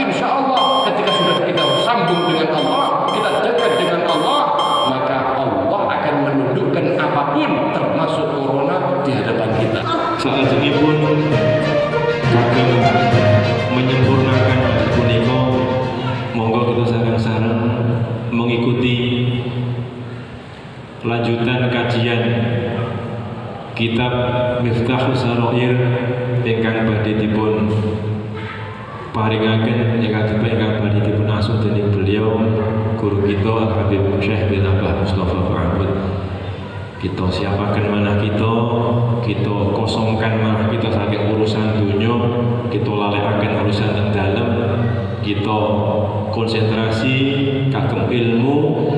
insya Allah ketika sudah kita sambung dengan Allah, kita dekat dengan Allah, maka Allah akan menundukkan apapun termasuk corona di hadapan kita. Saat ini pun kagem menyempurnakan punika, monggo kita sareng-sareng mengikuti lanjutan kajian kitab Miftahus Sharair ingkang badhe dipun paringaken ingkang badhe dipun asuh dening beliau guru kita Al Habib Syekh bin Abah Mustafa Mahmud. Kita siapakan manah kita kosongkan manah kita saking urusan dunia, kita lalekaken urusan yang dalam, kita konsentrasi kagem ilmu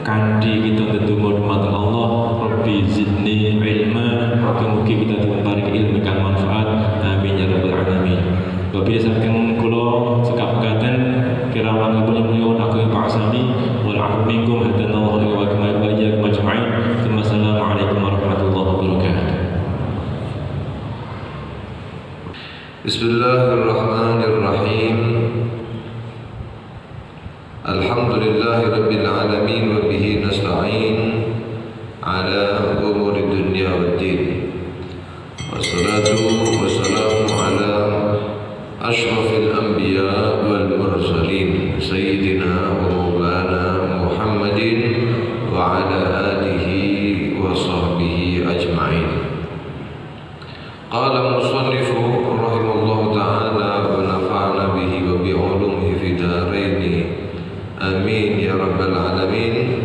kanthi kita ndedonga dumateng Allah, Rabbi zidni ilma, mugi-mugi kita diparingi ilmu kang manfaat, amin ya rabbal alamin. Wabil saking kula sekap pekaten kirawanipun nyuwun ageng paksani wal afu minkum hadanallahu wa kama iyyakum ajma'in. Assalamualaikum warahmatullahi wabarakatuh. Bismillahirrahmanirrahim. Alhamdulillahirabbil alamin wa bihi nasta'in ala umuri dunya waddin. Wassalatu wassalamu ala ashrafil anbiya wal mursalin sayyidina wa maulana Muhammadin wa ala alihi wa sahbihi ajma'in. Qala musannifu rahimahullahu ta'ala wa nafa'ana bihi wa bi ulumihi fi daraini amin ya rabbal alamin.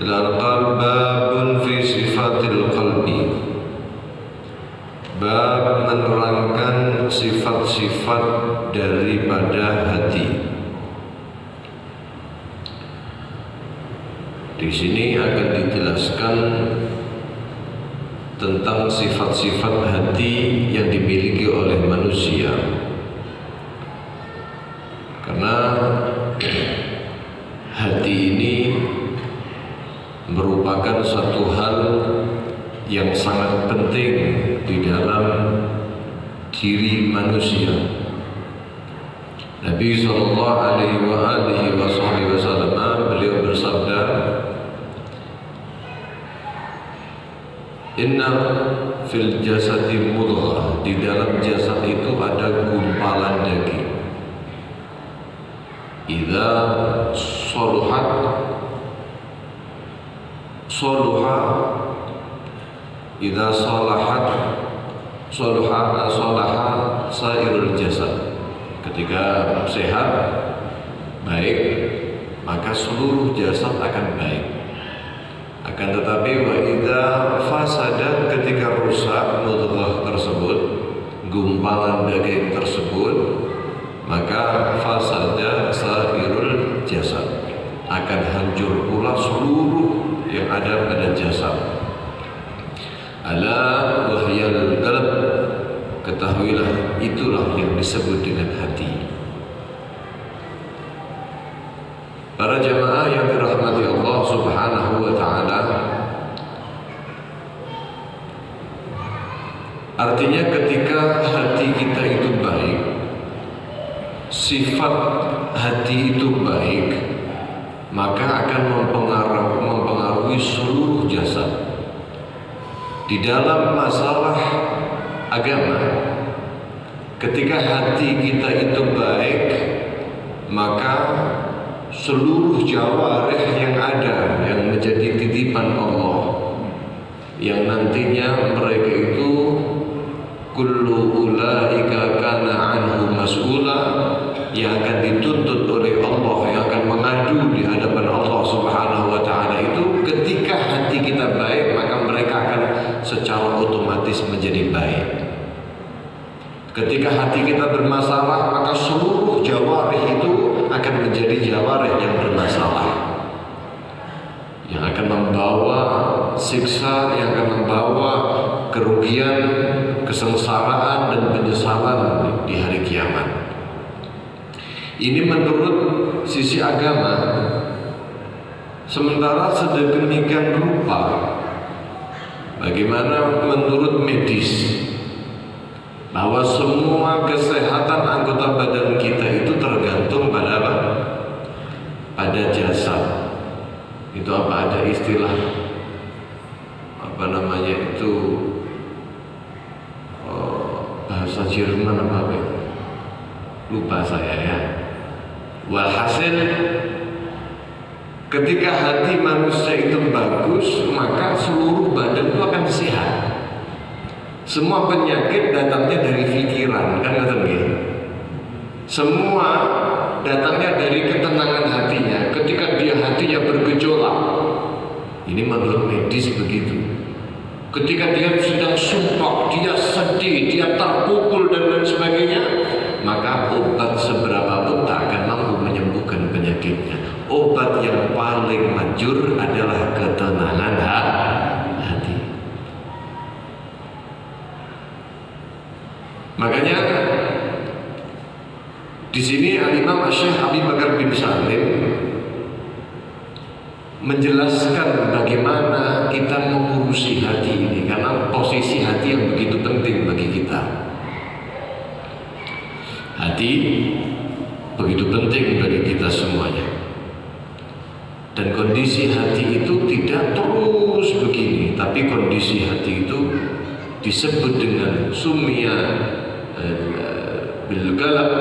Ila babun fi sifatil qalbi, bab menerangkan sifat-sifat daripada hati. Di sini akan dijelaskan tentang sifat-sifat hati yang dimiliki oleh manusia. Karena hati ini merupakan satu hal yang sangat penting di dalam diri manusia. Nabi sallallahu alaihi wasallam beliau bersabda, "Inna fil jasadi mudghah." Di dalam jasad itu ada gumpalan daging. Idza soluhat soluha, idza salahat salaha sairul jasad. Ketika sehat, baik, maka seluruh jasad akan baik. Akan tetapi wa idza fasada, ketika rusak mudghah tersebut, gumpalan daging tersebut, maka fasada sairul jasad, akan hancur pula seluruh yang ada pada jasad. Ala wahyal qalb, ketahuilah itulah yang disebut dengan hati. Para jamaah yang dirahmati Allah Subhanahu wa ta'ala, artinya ketika hati kita itu baik, sifat hati itu baik, maka akan mempengaruhi seluruh jasad. Di dalam masalah agama, ketika hati kita itu baik, maka seluruh jawarih yang ada, yang menjadi titipan Allah, yang nantinya mereka itu kullu ulaika kana anhu mas'ula, yang akan dituntut oleh Allah, yang akan mengadu di hadapan Allah Subhanahu wa ta'ala itu, ketika hati kita baik, maka mereka akan secara otomatis menjadi baik. Ketika hati kita bermasalah, maka seluruh jawarih itu akan menjadi jawarih yang bermasalah, yang akan membawa siksa, yang akan membawa kerugian, kesengsaraan dan penyesalan di hari kiamat. Ini menurut sisi agama. Sementara sedemikian rupa, bagaimana menurut medis, bahwa semua kesehatan anggota badan kita itu lupa saya ya. Walhasil ketika hati manusia itu bagus, maka seluruh badan itu akan sehat. Semua penyakit datangnya dari pikiran, kan katanya. Semua datangnya dari ketenangan hatinya. Ketika hatinya bergejolak, ini menurut medis begitu. Ketika dia sedang sumpah, dia sedih, dia terpukul dan lain sebagainya, maka obat seberapa pun tak akan mampu menyembuhkan penyakitnya. Obat yang paling manjur adalah ketenangan hati. Makanya di sini Al-Imam Syekh Abi Bakar bin Salim menjelaskan bagaimana kita mengurusi hati ini, karena posisi hati yang begitu penting bagi kita. Hati begitu penting bagi kita semuanya. Dan kondisi hati itu tidak terus begini, tapi kondisi hati itu disebut dengan sumia bil galab,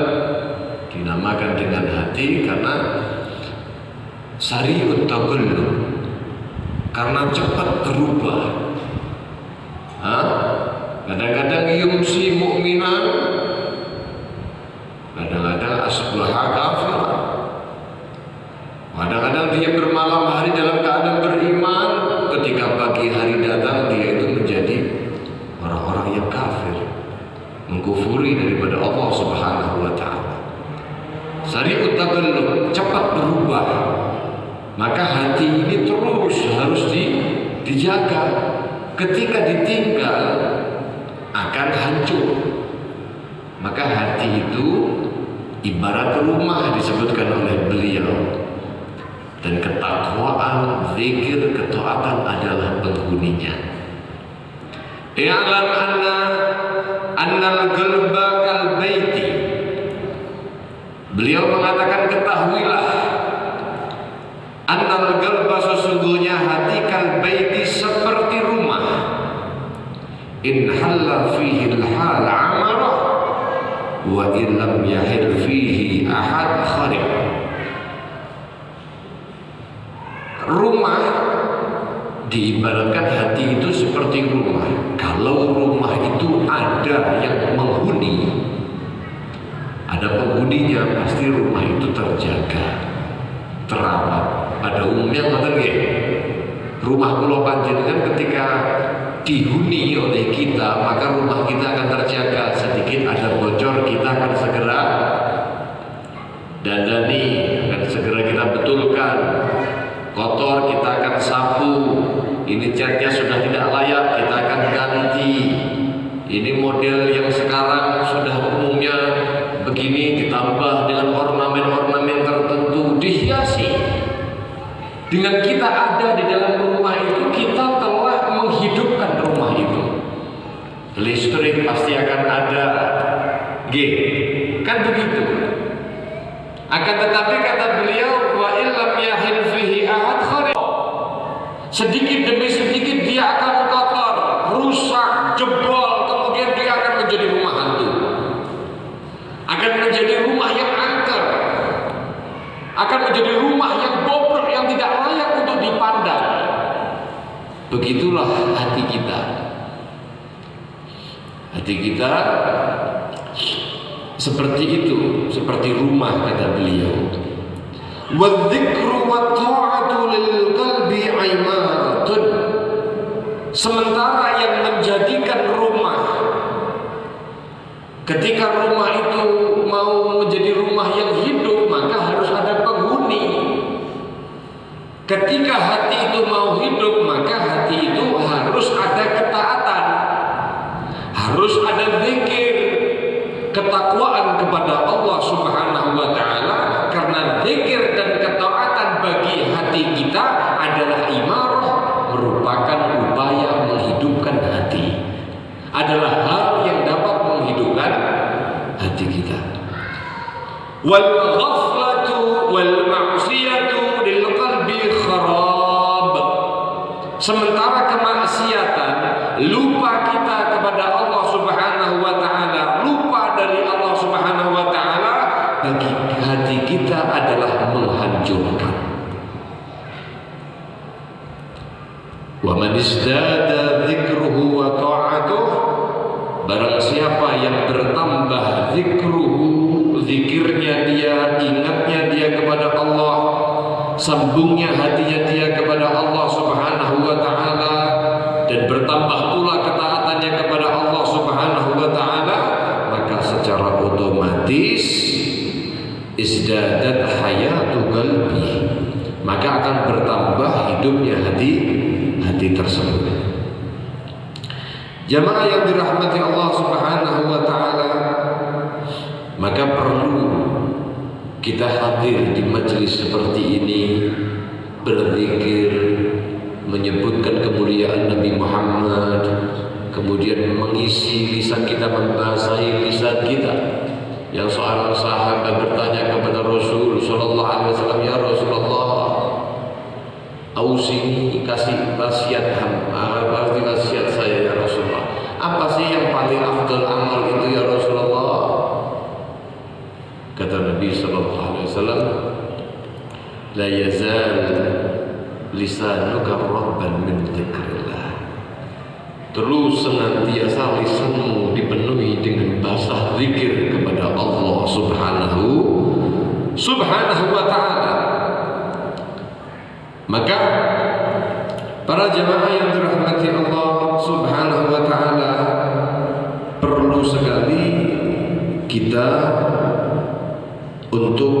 dinamakan dengan hati karena sari'ut taqallub, karena cepat berubah. Kadang-kadang yumsi mu'minan, kadang-kadang asbaha kafir. Kadang-kadang dia bermalam hari dalam keadaan beriman, ketika pagi hari datang dia itu menjadi orang-orang yang kafir, mengkufuri daripada Allah Subhanahu wa taala. Sari'ut taqallub, cepat berubah. Maka hati ini terus harus dijaga. Ketika ditinggal akan hancur. Maka hati itu ibarat rumah disebutkan oleh beliau. Dan ketakwaan, zikir, ketaatan adalah penghuninya. I'lam annal qalba kal baiti. Beliau mengatakan, ketahuilah, annal qalba, sesungguhnya hati, kal baiti, seperti rumah. In halla fihi al-hal amara wa in lam yahil fihi ahad kharib. Rumah diibaratkan hati itu seperti rumah. Kalau rumah itu ada yang menghuni, ada penghuninya, pasti rumah itu terjaga, terawat. Pada umumnya ngoten nggih. Rumah kula panjenengan ketika dihuni oleh kita, maka rumah kita akan terjaga. Sedikit ada bocor, kita akan segera dandani, akan segera kita betulkan. Kotor, kita akan sapu. Ini catnya sudah tidak layak, kita akan ganti. Ini model yang sekarang sudah umumnya begini, ditambah dengan ornamen-ornamen tertentu, dihiasi. Dengan kita ada di dalam rumah itu, kita telah menghidupkan rumah itu. Listrik pasti akan ada, kan begitu. Akan tetapi kata beliau, wa illam yahil fihi ahad kharib. Sedikit demi sedikit dia akan kotor, rusak, jebol, kemudian dia akan menjadi rumah hantu. Akan menjadi rumah yang angker. Akan menjadi rumah yang bobrok, yang tidak layak untuk dipandang. Begitulah hati kita. Hati kita seperti itu, seperti rumah, kata beliau. Wadzikru wa ta'atu lil qalbi aimaratun. Sementara yang menjadikan rumah, ketika rumah itu mau menjadi rumah yang hidup, maka harus ada penghuni. Ketika hati itu mau hidup, maka hati itu harus ada ketaatan, harus ada zikir, ketakwaan kepada Allah Subhanahu wa taala. Karena zikir dan ketaatan bagi hati kita adalah imarah, merupakan upaya menghidupkan hati, adalah hal yang dapat menghidupkan hati kita. Wal ghaflatu wal ma'siyatu lil qalbi kharab. Sementara kemaksiatan, lupa kita kepada Allah Subhanahu wa taala, lupa dari Allah Subhanahu wa taala, bagi hati kita adalah menghancurkan. Wa man izdada dzikruhu wa ta'atuh, barang siapa yang bertambah zikruhu, zikirnya dia, ingatnya dia kepada Allah, sambungnya hatinya dia kepada Allah Subhanahu wa ta'ala, dan bertambah pula ketaatannya kepada Allah Subhanahu wa ta'ala, maka secara otomatis izdadat hayatu qalbi, maka akan bertambah hidupnya hati tersebut. Jamaah yang dirahmati Allah Subhanahu wa ta'ala, maka perlu kita hadir di majelis seperti ini, berzikir, menyebutkan kemuliaan Nabi Muhammad, kemudian mengisi lisan kita, membasahi lisan kita. Yang seorang sahabat bertanya kepada Rasul sallallahu alaihi wasallam, "Ya Rasulullah, ausini, kasih wasiat saya ya Rasulullah. Apa sih yang paling afdal amal itu ya Rasulullah?" Kata Nabi sallallahu alaihi wasallam, "La yazal lisanuka rabban min dzikrillah." Terus senantiasa lisanmu dipenuhi dengan basah zikir kepada Allah Subhanahu wa ta'ala. Maka para jamaah yang dirahmati Allah Subhanahu wa ta'ala, perlu sekali kita untuk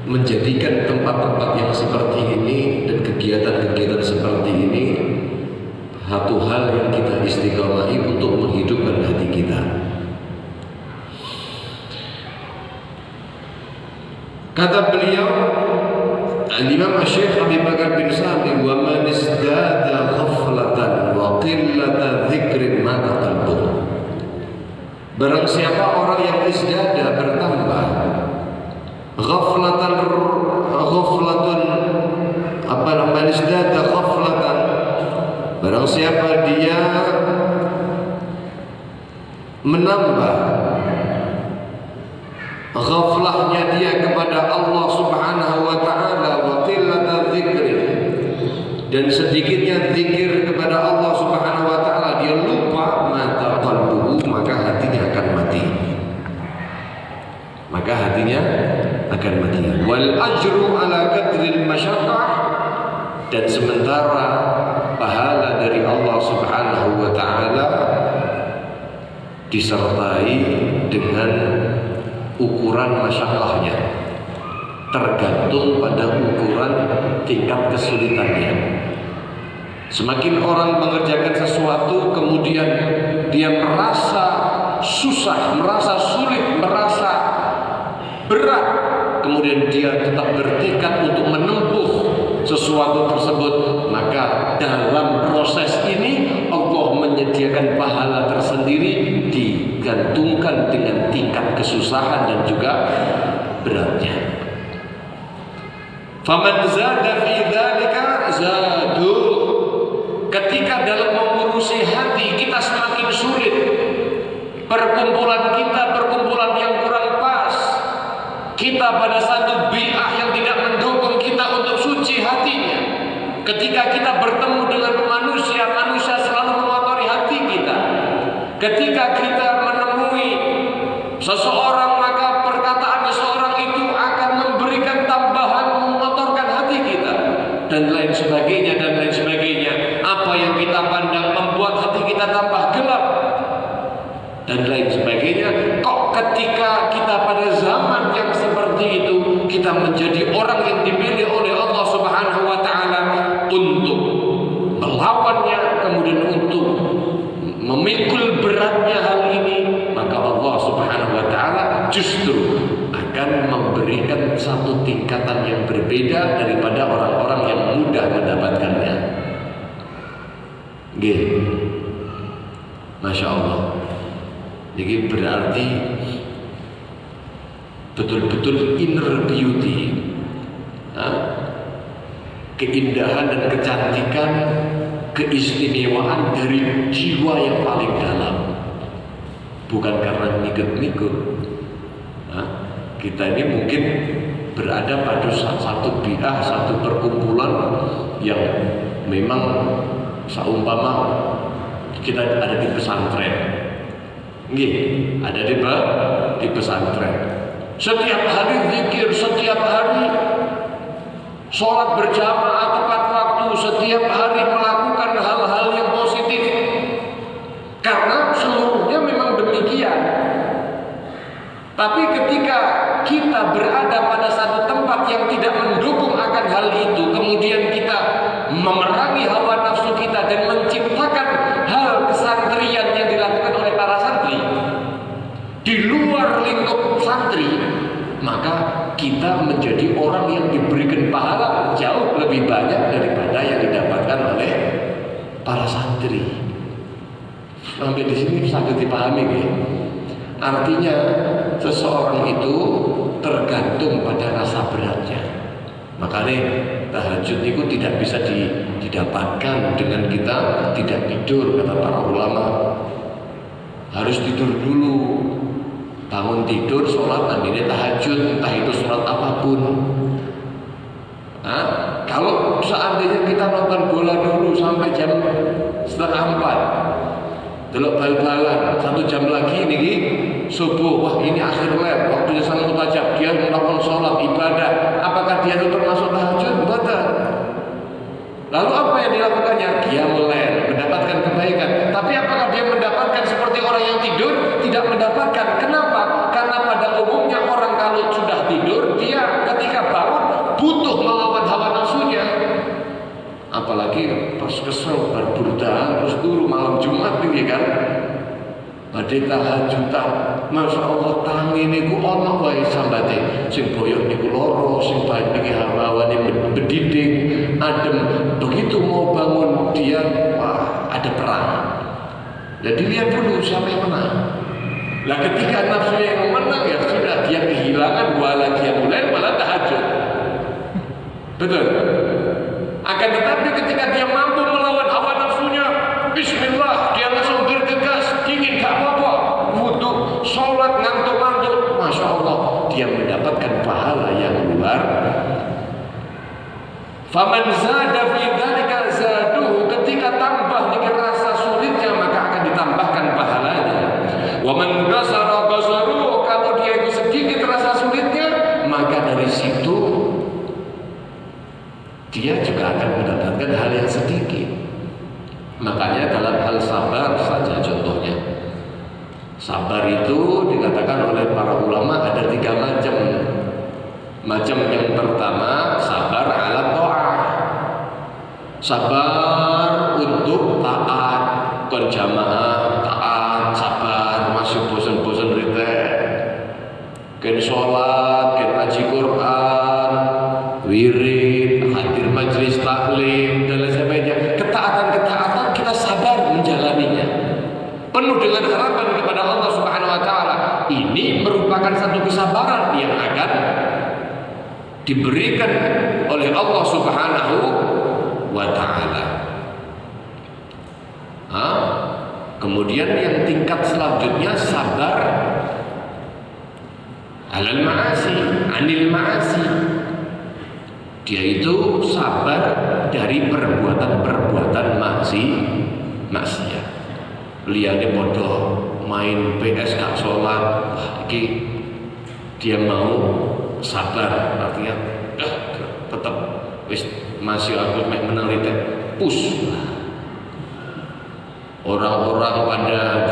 menjadikan tempat-tempat yang seperti ini dan kegiatan-kegiatan seperti ini satu hal yang kita istiqomahi untuk menghidupkan hati kita. Kata beliau Al-Imam Syekh Habib Bakar bin Sa'di, "Wa man izdada ghaflatan wa qillata dzikrin mata qalbuh." Barang siapa orang yang izdada bertambah, ghaflatun izdada ghaflatan, barang siapa dia menambah ghaflahnya dia kepada Allah Subhanahu wa ta'ala, wa qillata dzikri, dan sedikitnya zikir kepada Allah Subhanahu wa ta'ala, dia lupa, mata qalbuhu, maka hatinya akan mati. Wal ajru ala qadril masyaqqah, dan sementara pahala dari Allah Subhanahu wa ta'ala disertai dengan ukuran masyaqqahnya, tergantung pada ukuran tingkat kesulitannya. Semakin orang mengerjakan sesuatu kemudian dia merasa susah, merasa sulit, merasa berat, kemudian dia tetap bertekad untuk menempuh sesuatu tersebut, maka dalam proses ini Allah menyediakan pahala tersendiri, digantungkan dengan tingkat kesusahan dan juga beratnya. Faman zada fi dzalika zadu. Ketika dalam mengurusi hati kita semakin sulit, perkumpulan kita perkumpulan yang kurang pas, kita pada satu bi'ah yang tidak mendukung kita untuk suci hatinya. Ketika kita bertemu dengan manusia, manusia selalu mengotori hati kita. Ketika kita menemui seseorang, maka perkataan seseorang itu akan memberikan tambahan mengotorkan hati kita, dan lain sebagainya dan lain sebagainya. Apa yang kita pandang membuat hati kita tambah gelap dan lain sebagainya. Kok ketika kita pada zaman yang seperti itu, kita menjadi orang yang dipilih oleh Allah Subhanahu wa ta'ala untuk melawannya, kemudian untuk memikul beratnya hal ini, maka Allah Subhanahu wa ta'ala justru akan memberikan satu tingkatan yang berbeda daripada orang-orang yang mudah mendapatkannya. Masya Allah. Jadi berarti betul-betul inner beauty, keindahan dan kecantikan, keistimewaan dari jiwa yang paling dalam. bukan karena ngikut-ngikut. Nah, kita ini mungkin berada pada satu bi'ah, satu perkumpulan yang memang seumpama kita ada di pesantren. Nggih, ada di pesantren. Setiap hari zikir, setiap hari sholat berjamaah tepat waktu, setiap hari melakukan hal-hal yang positif. Karena seluruhnya memang demikian. Tapi ketika kita berada pada satu tempat yang tidak mendukung akan hal itu, kemudian kita memerangi hawa nafsu kita dan menciptakan hal kesantrian yang dilakukan oleh para santri di luar lingkup santri, maka kita menjadi orang yang diberikan pahala jauh lebih banyak daripada yang didapatkan oleh para santri. Sampai di sini bisa dipahami, ya? Artinya seseorang itu tergantung pada rasa beratnya. Makanya tahajud itu tidak bisa didapatkan dengan kita tidak tidur, kata para ulama. Harus tidur dulu, bangun tidur, sholat, namanya tahajud, entah itu sholat apapun. Nah, kalau seandainya kita nonton bola dulu sampai jam 3:30, delok bal-balan 1 jam lagi nih subuh, wah ini akhir lab, waktunya sangat mutajab, dia melakukan sholat ibadah, apakah dia itu termasuk tahajud? Betul. Lalu apa yang dilakukannya? Dia melek, mendapatkan kebaikan. Tapi apakah dia mendapatkan seperti orang yang tidur? Tidak mendapatkan. Kenapa? Karena pada umumnya orang kalau sudah tidur, dia ketika bangun butuh melawan hawa nafsunya. Apalagi pas kesel berburdaan terus turu malam Jumat nih kan. Badhe tahajudan, Masya Allah tangi niku ana wae sambate. Sing boyok niku loro, sing baik niki hawane bediding, adem. Begitu mau bangun dia, wah ada perang. Jadi lihat dulu siapa yang menang. Lah ketika nafsunya yang menang, ya sudah, dia kehilangan wala qiyamul malah tahajud. Betul. Akan tetapi ketika dia mampu melawan hawa nafsunya, bismillah, dia langsung bergegas, dingin gak apa-apa, wudu, sholat, ngantuk-ngantuk, Masya Allah, dia mendapatkan pahala yang luar. Faman zada fi dzalika zaduhu, ketika tambah dengan rasa sulitnya maka akan ditambahkan pahalanya. Wa man qasara qasaru, kalau dia itu sedikit rasa sulitnya, maka dari situ dia juga akan mendapatkan hal yang sedikit. Makanya dalam hal sabar saja contohnya, sabar itu dikatakan oleh para ulama ada 3 macam. Macam yang pertama sabar ala ta'ah, sabar untuk taat, kon jamaah taat, sabar, masih bosan-bosan ritet, ken sholat, ken ngaji Quran, wirid, hadir majelis taklim dan lain sebagainya. Ketaatan-ketaatan kita sabar menjalaninya, penuh dengan harapan kepada Allah Subhanahu wa taala. Ini merupakan satu kesabaran yang akan diberikan oleh Allah Subhanahu wa taala. Kemudian yang tingkat selanjutnya sabar alal ma'asi, anil ma'asi. Dia itu sabar dari perbuatan-perbuatan maksiat. Liyane bodoh main PS gak sholat, iki dia mau sabar, artinya tetap wis masih aku menang ritet push. Orang-orang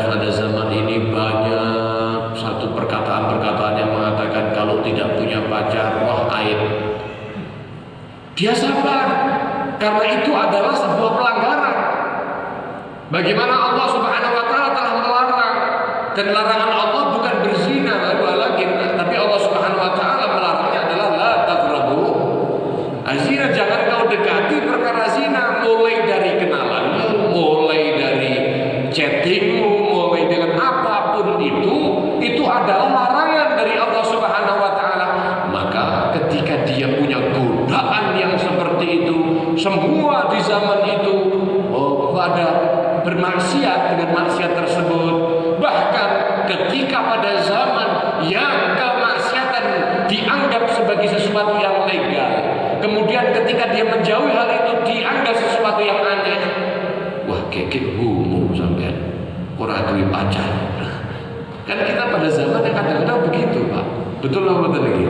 pada zaman ini banyak satu perkataan yang mengatakan kalau tidak punya pacar wah aib. Dia sabar karena itu adalah sebuah pelanggaran. Bagaimana Allah Subhanahu wa taala telah melarang, dan larangan Allah bukan berzina tapi Allah Subhanahu wa taala melarangnya adalah la taqrabu azina, jangan kau dekati perkara zina, mulai dari kenalanmu, mulai dari chattingmu, mulai dengan apapun itu adalah larangan dari Allah Subhanahu wa taala. Maka ketika dia punya godaan yang seperti itu, semua di zaman itu pada bermaksiat dengan maksiat tersebut, bahkan pada zaman yang kemaksiatan dianggap sebagai sesuatu yang legal, kemudian ketika dia menjauhi hal itu dianggap sesuatu yang aneh. Wah, kekek homo sampean ora duwe pacar. Kan kita pada zaman yang kadang-kadang begitu, Pak. Betul apa betul lagi?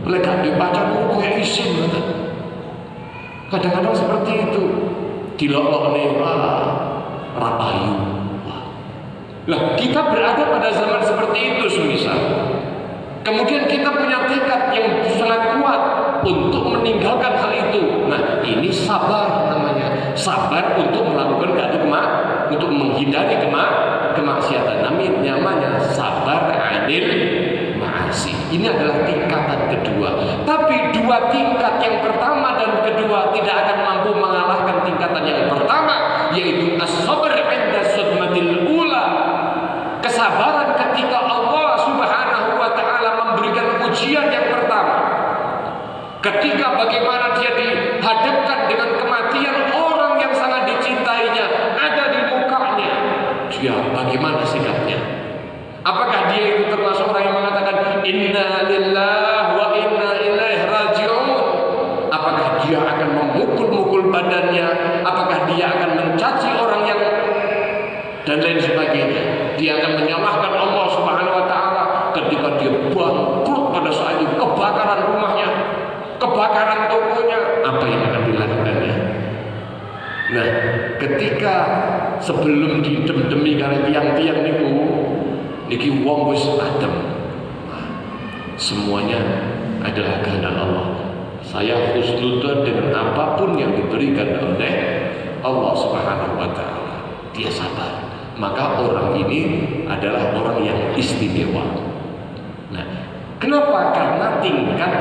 Oleh gak duwe pacar kok kayak isin betul. Kadang-kadang seperti itu. Dilokokne rapayu. Lah, kita berada pada zaman seperti itu semisal. Kemudian kita punya tekad yang sangat kuat untuk meninggalkan hal itu. Nah, ini sabar namanya. Sabar untuk melakukan untuk menghindari kemaksiatan. Namanya sabar adil ma'asi. Ini adalah tingkatan kedua. Tapi dua tingkat yang pertama dan kedua tidak akan mampu mengalahkan tingkatan yang pertama, yaitu as-sabr 'inda sadmatil ula. Kesabaran ketika Allah Subhanahu wa ta'ala memberikan ujian yang pertama. Ketika bagaimana dia dihadapkan dengan kematian orang yang sangat dicintainya ada di mukanya, dia bagaimana sikapnya? Apakah dia itu termasuk orang yang mengatakan inna lillahi wa inna ilaihi raji'un? Apakah dia akan memukul-mukul badannya? Apakah dia akan mencaci orang yang dan lain sebagainya? Dia akan menyalahkan Allah Subhanahu wa ta'ala ketika dia bangkrut pada saat itu, kebakaran rumahnya, kebakaran tokonya, apa yang akan dilakukannya? Nah, ketika sebelum didem-demi karena tiang-tiang niki wong wis adem, semuanya adalah kehendak Allah. Saya husnudzon dengan apapun yang diberikan oleh Allah Subhanahu wa ta'ala. Dia sabar. Maka orang ini adalah orang yang istimewa. Nah, kenapa? Karena tingkat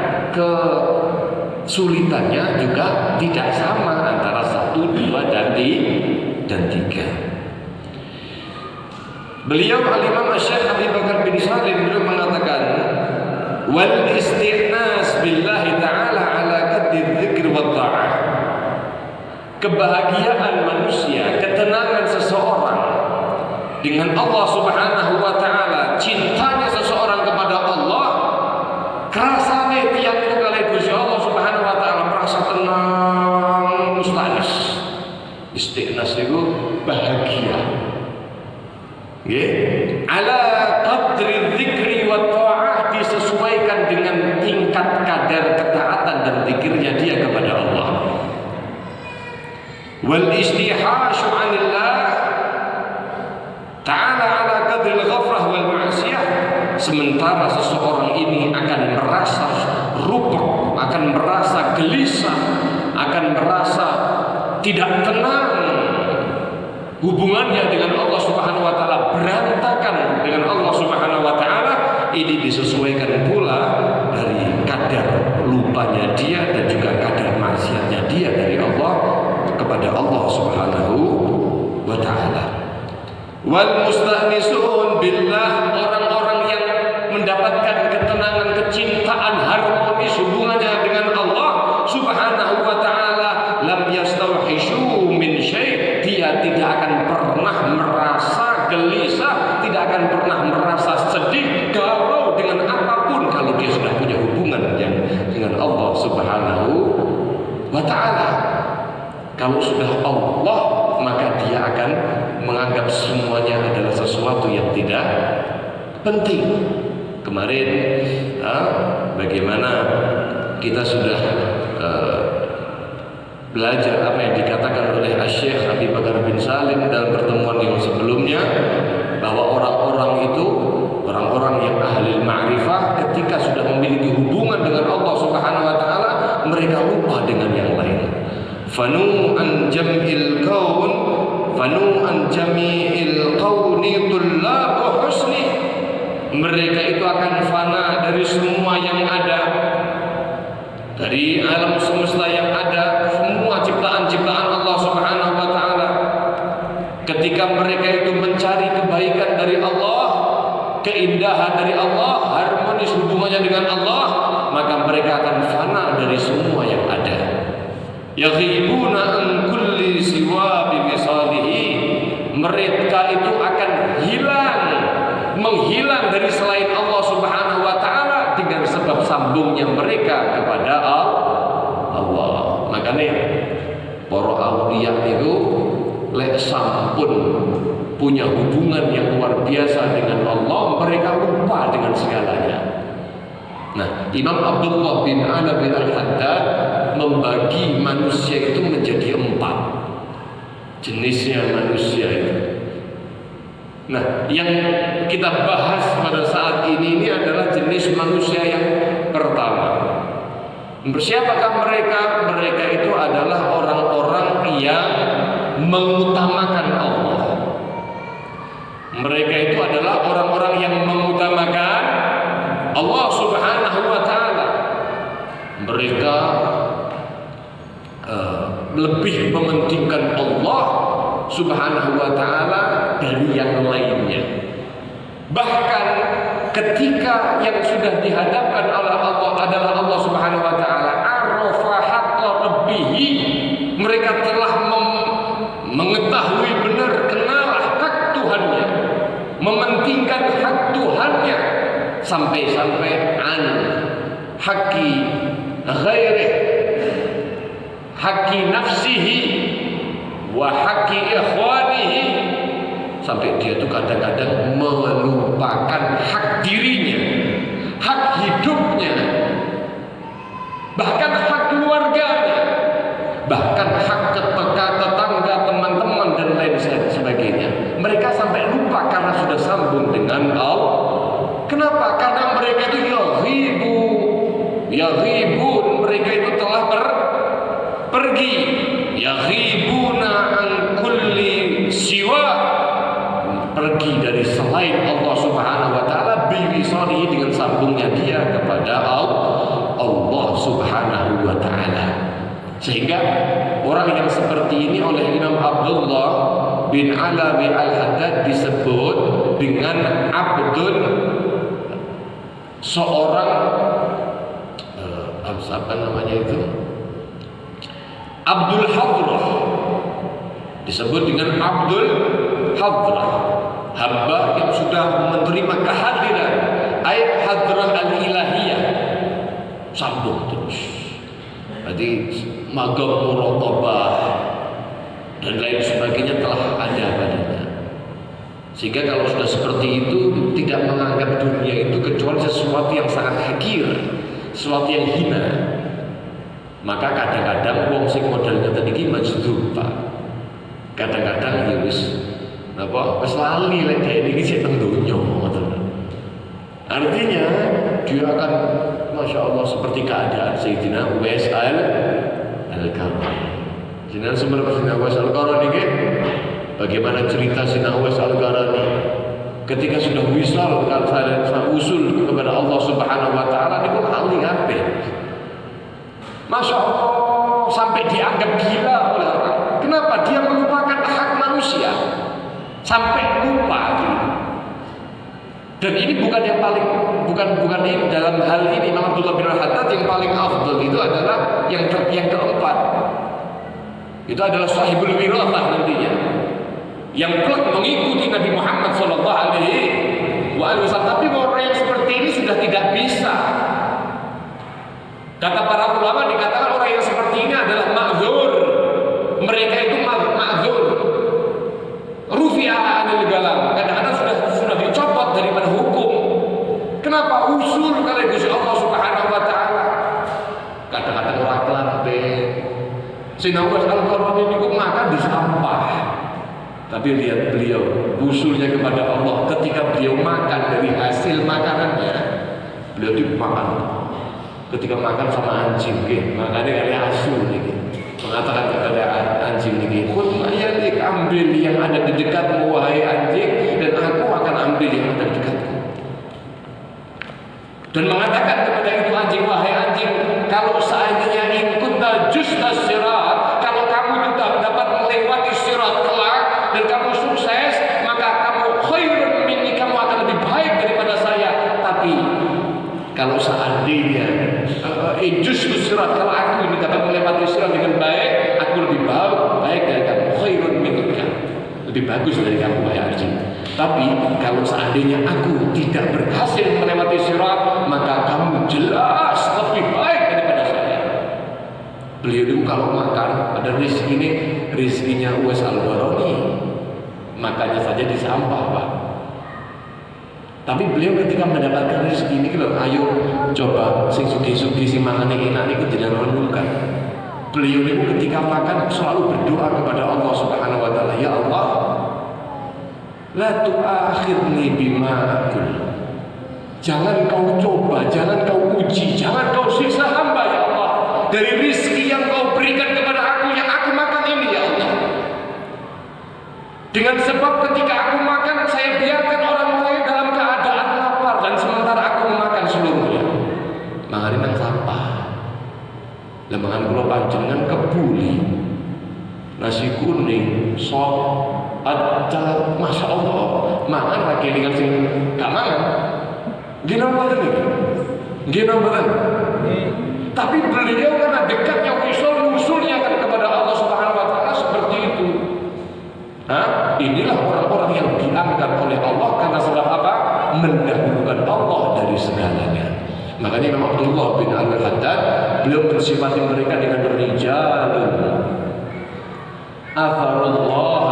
kesulitannya juga tidak sama antara 1, 2, dan 3. Beliau Al-Imam Syekh Abi Bakar bin Salim beliau mengatakan wal istighnas billahi ta'ala ala qadri dzikr wa ta'ah. Kebahagiaan manusia, ketenangan seseorang dengan Allah Subhanahu wa ta'ala, cintanya seseorang kepada Allah, kerasane tiang itu kali Gusti Allah Subhanahu wa ta'ala merasa tenang, mustanis. Istighnas itu bahagia. Nggih, ala qadri dzikri wa ta'ah, disesuaikan dengan tingkat kadar ketaatan dan zikirnya dia kepada Allah. Wal istihasyu 'anillah ta'ala ala qadril ghafrah wal ma'siyah. Sementara seseorang ini akan merasa rupek, akan merasa gelisah, akan merasa tidak tenang, hubungannya dengan Allah Subhanahu wa ta'ala berantakan dengan Allah Subhanahu wa ta'ala. Ini disesuaikan pula dari kadar lupanya dia dan juga kadar maksiatnya dia dari Allah kepada Allah Subhanahu wa ta'ala. Wal musta'nisun billah, orang-orang yang mendapatkan ketenangan, kecintaan, harmonis hubungannya dengan Allah Subhanahu wa ta'ala, lam yastawhishu min syai', dia tidak akan pernah merasa gelisah, tidak akan pernah merasa sedih, galau dengan apapun kalau dia sudah punya hubungan yang dengan Allah Subhanahu wa ta'ala. Kalau sudah Allah, maka dia akan menganggap semuanya adalah sesuatu yang tidak penting. Kemarin bagaimana kita sudah belajar apa yang dikatakan oleh Syekh Abi Bakar bin Salim dalam pertemuan yang sebelumnya, bahwa orang-orang itu, orang-orang yang ahli ma'rifah, ketika sudah memiliki hubungan dengan Allah Subhanahu wa ta'ala, mereka lupa dengan yang lain. Fanu an jam'il kaun, fanu an jami'il kauni tullabu husni. Mereka itu akan fana dari semua yang ada, dari alam semesta yang ada, semua ciptaan-ciptaan Allah Subhanahu wa ta'ala. Ketika mereka itu mencari kebaikan dari Allah, keindahan dari Allah, harmonis hubungannya dengan Allah, maka mereka akan fana dari semua yang ada. Yaghibuna an kulli siwa bimisalihi, mereka itu akan hilang, menghilang dari selain Allah Subhanahu wa taala dengan sebab sambungnya mereka kepada Allah. Makanya para auliya itu lek sampun punya hubungan yang luar biasa dengan Allah, mereka lupa dengan segalanya. Nah, Imam Abdullah bin Ala bin Al-Haddad membagi manusia itu menjadi 4 jenisnya manusia itu. Nah, yang kita bahas pada saat ini adalah jenis manusia yang pertama. Siapakah mereka? Mereka itu adalah orang-orang yang mengutamakan Allah. Mereka itu adalah orang-orang yang mengutamakan Allah Subhanahu wa taala. Mereka lebih mementingkan Allah Subhanahu wa taala dari yang lainnya. Bahkan ketika yang sudah dihadapkan oleh Allah adalah Allah Subhanahu wa taala, arafa haqqa rabbih, mereka telah mengetahui benar, kenal hak Tuhannya, mementingkan hak Tuhannya, sampai-sampai an haqqi ghairih, haqqi nafsihi wa haqqi ikhwanihi, sampai dia itu kadang-kadang melupakan hak dirinya, hak hidupnya, bahkan hak keluarganya, bahkan hak tetangga, teman-teman dan lain sebagainya. Mereka sampai lupa karena sudah sambung dengan Allah. Kenapa? Karena mereka itu yaghibun, mereka itu telah pergi, yaghibuna an kulli siwa, pergi dari selain Allah Subhanahu wa taala, biwisalihi, dengan sambungnya dia kepada Allah Subhanahu wa taala. Sehingga orang yang seperti ini oleh Imam Abdullah bin Ala bin Al-Haddad disebut dengan abdun, seorang apa namanya itu, Abdul Hadrah, disebut dengan Abdul Hadrah, hamba yang sudah menerima kehadiran ayat hadrah al-ilahiyah, sambung terus. Berarti magam muraqabah dan lain sebagainya telah ada padanya. Sehingga kalau sudah seperti itu, tidak menganggap dunia itu kecuali sesuatu yang sangat hakir, sesuatu yang hina. Maka kadang-kadang wong sing modalnya tadi iki majdub, Pak. Kadang-kadang ya wis lali lek dhek iki sik teng donya, ngoten. Artinya dia akan, Masya Allah, seperti keadaan Sayyidina Uwais al-Qarni. Jenengan sumber Sayyidina Uwais al-Qarni iki, bagaimana cerita Sayyidina Uwais al-Qarni ketika sudah wisal kalau usul kepada Allah Subhanahu wa taala niku hali kabeh. Masya Allah, sampai dianggap gila oleh orang. Kenapa? Dia melupakan hak manusia, sampai lupa. Dan ini bukan yang paling, bukan ini dalam hal ini Imam Abdullah bin Al-Haddad yang paling afdal itu adalah yang keempat. Itu adalah sahibul wirathah nantinya, yang kelak mengikuti Nabi Muhammad SAW. Tapi orang yang seperti ini sudah tidak bisa. Kata para ulama, dikatakan orang yang seperti ini adalah ma'dzur. Mereka itu ma'dzur. Rufi'a anil galam. Kadang-kadang sudah dicopot daripada hukum. Kenapa? Usul kali Gusti Allah Subhanahu wa taala. Kadang-kadang orang kelambe. Sayyidina Uwais al-Qarni niku makan di sampah. Tapi lihat beliau, usulnya kepada Allah, ketika beliau makan dari hasil makanannya, beliau dimakan. Ketika makan sama anjing, makanya kali asu nih, mengatakan kepada anjing ini, "Khudh ma'yalik, ambil yang ada di dekatmu wahai anjing, dan aku akan ambil yang ada di dekatku." Dan mengatakan kepada itu anjing, "Wahai anjing, kalau seandainya in kunta justas sirat, kalau kamu juga dapat melewati sirat kelak dan kamu sukses, maka kamu khairun minni, kamu akan lebih baik daripada saya. Tapi kalau seandainya justus sirat, kalau aku ini dapat melewati sirat dengan baik, aku lebih baik dari kamu, khairun minni, lebih bagus dari kamu wahai anjing." Tapi kalau seandainya aku tidak berhasil melewati sirat, maka kamu jelas lebih baik daripada saya. Beliau itu kalau makan, ada rizki ini, rizkinya Uwais Al-Qarani, makannya saja di sampah, Pak. Tapi beliau ketika mendapatkan rizki ini, ayo coba sing sugi-sugi si mangan ini nanti tidak menurunkan. Beliau itu ketika makan selalu berdoa kepada Allah Subhanahu wa taala, ya Allah, la tu'akhirni bima aqul. Jangan kau coba, jangan kau uji, jangan kau siksa hamba ya Allah dari rizki yang kau berikan kepada aku yang aku makan ini ya Allah. Dengan sebab ketika aku makan, saya biarkan orang lain dalam keadaan lapar dan sementara aku memakan seluruhnya. Mangan nang sampah. Lemangan kula panjenengan kebuli. Nasi kuning, sop, ada, masya Allah, mangan lagi dengan sing gak mangan. Gino mboten iki. Gino mboten. Tapi beliau karena dekatnya usulnya kan kepada Allah Subhanahu wa taala seperti itu. Inilah orang-orang yang diangkat oleh Allah karena sebab apa? Mendahulukan Allah dari segalanya. Makanya Imam Abdullah bin Al-Haddad beliau mensifati mereka dengan rijalun atharullah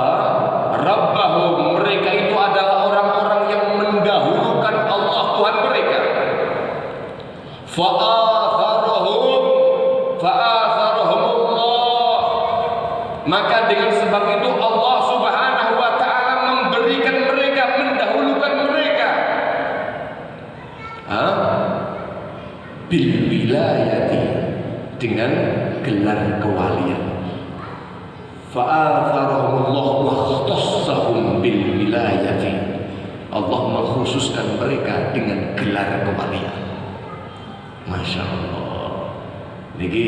rabbahum. Mereka itu adalah orang-orang yang mendahulukan Allah Tuhan mereka. Fa'atharahumullah. Maka dengan sebab itu Allah Subhanahu wa taala memberikan mereka, mendahulukan mereka bil wilayati, dengan gelar kewalian. Fa'atharahumullah wa khassahum bil wilayati. Allah mengkhususkan mereka dengan gelar kewalian. Masya Allah. Niki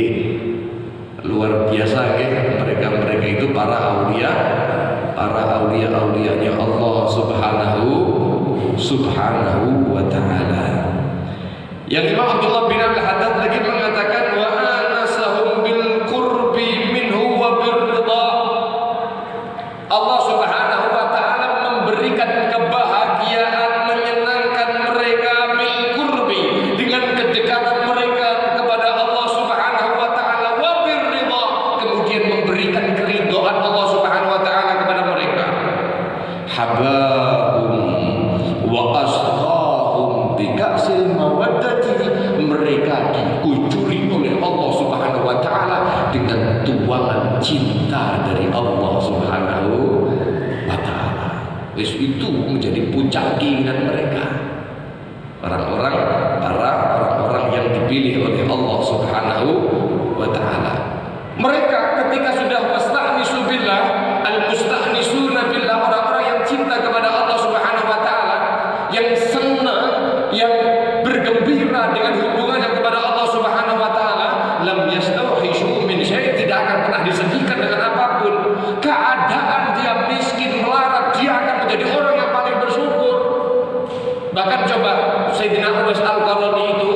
luar biasa ya, mereka itu para aulia-aulianya Allah subhanahu wa ta'ala. Yang Imam Abdullah bin Al-Haddad lagi mengatakan wa anasahum bil qurbi minhu wa birridha. Allah Subhanahu wa taala memberikan kebahagiaan, menyenangkan mereka bil qurbi, dengan kedekatan mereka kepada Allah Subhanahu wa taala, wa birridha, kemudian memberikan keridhaan Allah Subhanahu wa taala kepada mereka. Habahum wa asqahum bi ka'sil mawaddati. Mereka dikucuri oleh Allah Subhanahu wa taala dengan tuangan cinta dari Allah Subhanahu wa taala. Itu menjadi puncak keinginan mereka. Orang-orang yang dipilih oleh Allah Subhanahu wa taala. Mereka ketika sudah musta'nisu billah, al-musta'nisuna billah, orang-orang yang cinta kepada Allah Subhanahu wa taala, yang senang, yang bergembira dengan hubungannya kepada Allah Subhanahu wa taala, lam yastawhishu min syai', tidak akan pernah disedihkan dengan apapun. Keadaan dia miskin melarat, dia akan menjadi orang yang paling bersyukur. Bahkan coba Sayyidina Uwais Al-Qarani itu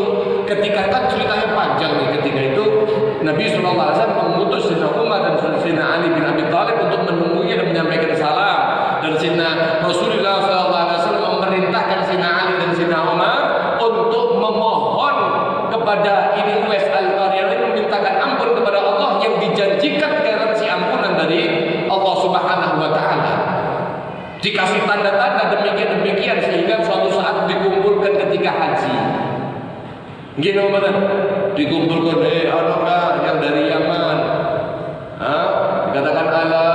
ketika, kan ceritanya panjang nih, ketika itu Nabi SAW mengutus Sayyidina Umar dan Sayyidina Ali bin Abi Thalib untuk menemui dan menyampaikan salam, dan Sayyidina Rasulullah SAW memerintahkan Sayyidina Ali dan Sayyidina Umar untuk memohon kepada ini Uwais Al-Qarani, memintakan ampun kepada Allah yang dijanjikan garansi ampunan dari Allah Subhanahu wa taala. Dikasih tanda-tanda demikian sehingga suatu saat dikumpulkan ketika haji. Gini benar, dikumpulkan orang yang dari Yaman. Dikatakan ala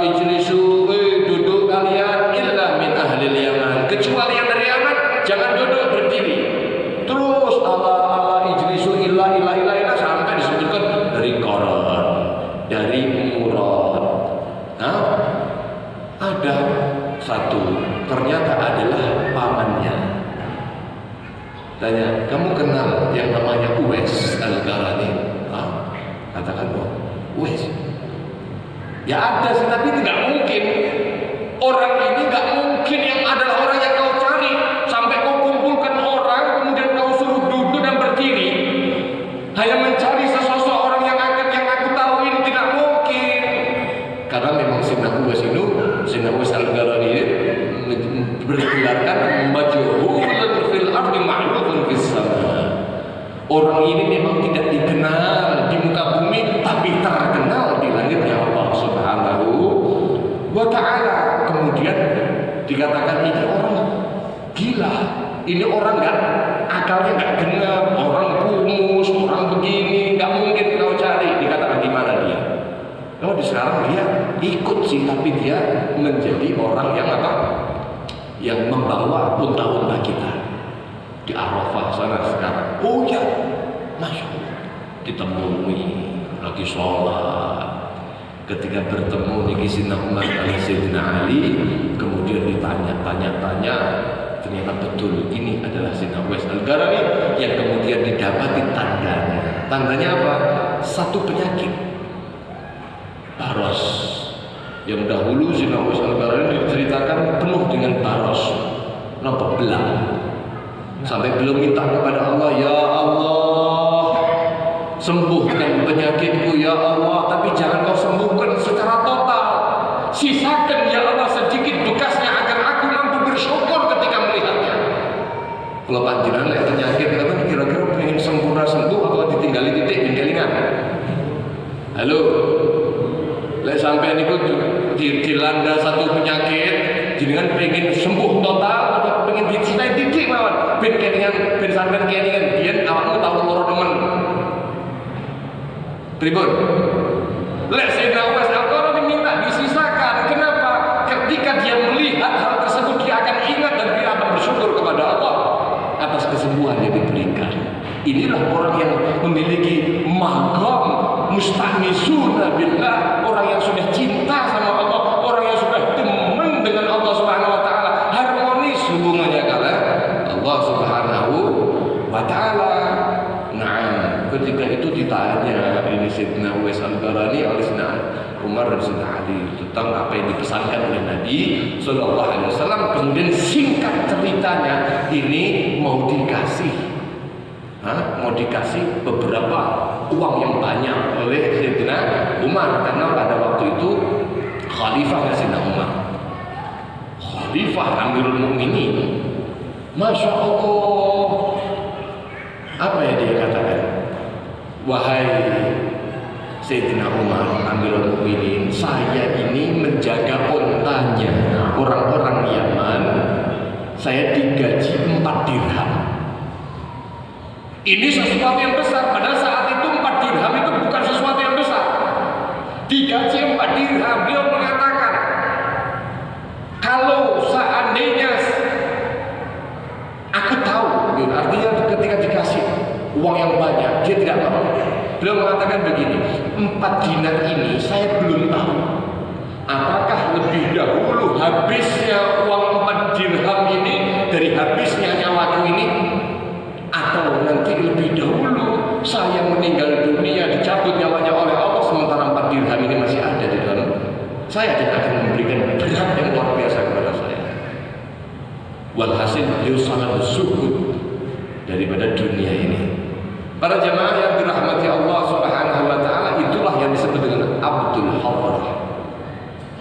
ijlisu, duduk kalian illa min ahli Yaman, kecuali yang dari Yaman jangan duduk, berdiri. Terus ala ijlisu illa sampai disebutkan dari Qaran, dari Murad. Ada satu ternyata adalah pamannya. Tanya, kamu kenal yang namanya Uwais Al-Qarani? Katakan, oh, Uwais. Ya ada sih, tapi tidak mungkin. Orang ini nggak mungkin yang adalah orang yang kau cari. Sampai kau kumpulkan orang, kemudian kau suruh duduk dan berdiri. Hanya mencari sesosok orang yang aku tahu ini, tidak mungkin. Karena memang Sayyidina Uwais Al-Qarani Ini orang akalnya nggak genap, orang kumus, orang begini, nggak mungkin kau cari. Dikatakan di mana dia? Oh, di sekarang dia ikut sih, tapi dia menjadi orang yang apa? Yang membawa unta-unta kita di Arafah sana sekarang. Oh ya, Masya Allah, ditemui lagi sholat. Ketika bertemu dengan Sayyidina Umar dan Sayyidina Ali, kemudian ditanya-tanya, ternyata betul ini adalah Sayyidina Uwais Al-Qarani yang kemudian didapati tandanya. Tandanya apa? Satu penyakit, baros. Yang dahulu Sayyidina Uwais Al-Qarani diceritakan penuh dengan baros, nampak belang. Sampai belum minta kepada Allah, ya Allah, sembuhkan penyakitku ya Allah, tapi jangan kau sembuhkan secara total. Sisakan ya Allah sedikit bekasnya agar aku mampu bersyukur ketika melihatnya. Kalau panjenengan lihat penyakit, kira-kira pengen sempurna sembuh atau ditinggali titik pinggalingan? Halo, lihat sampai niku dilanda satu penyakit, jenengan pengen sembuh total atau pengen dicintai titik mawon? Ben kelingan, ben sampean kelingan, biyen awakmu tau loro nemen. Pripun? Lek Sayyidina Uwais Al-Qarani minta disisakan. Kenapa? Ketika dia melihat hal tersebut, dia akan ingat dan dia akan bersyukur kepada Allah atas kesembuhan yang diberikan. Inilah orang yang memiliki maqam musta'nisuna billah, orang yang sudah cinta sama Allah, orang yang sudah demen dengan Allah Subhanahu wa taala, harmonis hubungannya dengan Allah Subhanahu wa taala. Nah, ketika itu ditanya ini Sayyidina Uwais Al-Qarani oleh Sayyidina Umar dan Sayyidina Ali tentang apa yang dipesankan oleh Nabi Sallallahu Alaihi Wasallam. Kemudian singkat ceritanya ini mau dikasih beberapa uang yang banyak oleh Sayyidina Umar, karena pada waktu itu khalifahnya Sayyidina Umar, khalifah Amirul Mukminin. Masya Allah, apa yang dia katakan? Wahai Sayyidina Umar Amirul Mukminin, saya ini menjaga ontanya orang-orang Yaman, saya digaji 4 dirham. Ini sesuatu yang besar. Pada saat itu 4 dirham itu bukan sesuatu yang besar. Digaji 4 dirham. Beliau mengatakan, kalau seandainya aku tahu, artinya ketika dikasih uang yang banyak, dia tidak mau. Beliau mengatakan begini, 4 dinar ini saya belum tahu apakah lebih dahulu habisnya uang 4 dirham ini dari habisnya nyawaku ini, atau nanti lebih dahulu saya meninggal dunia dicabut nyawanya oleh Allah sementara 4 dirham ini masih ada di dalam saya dan akan memberikan berat yang luar biasa kepada saya. Walhasil beliau sangat bersyukur daripada dunia ini. Para jamaah yang dirahmati Allah Subhanahu wa taala, itulah yang disebut dengan Abdul Hadrah.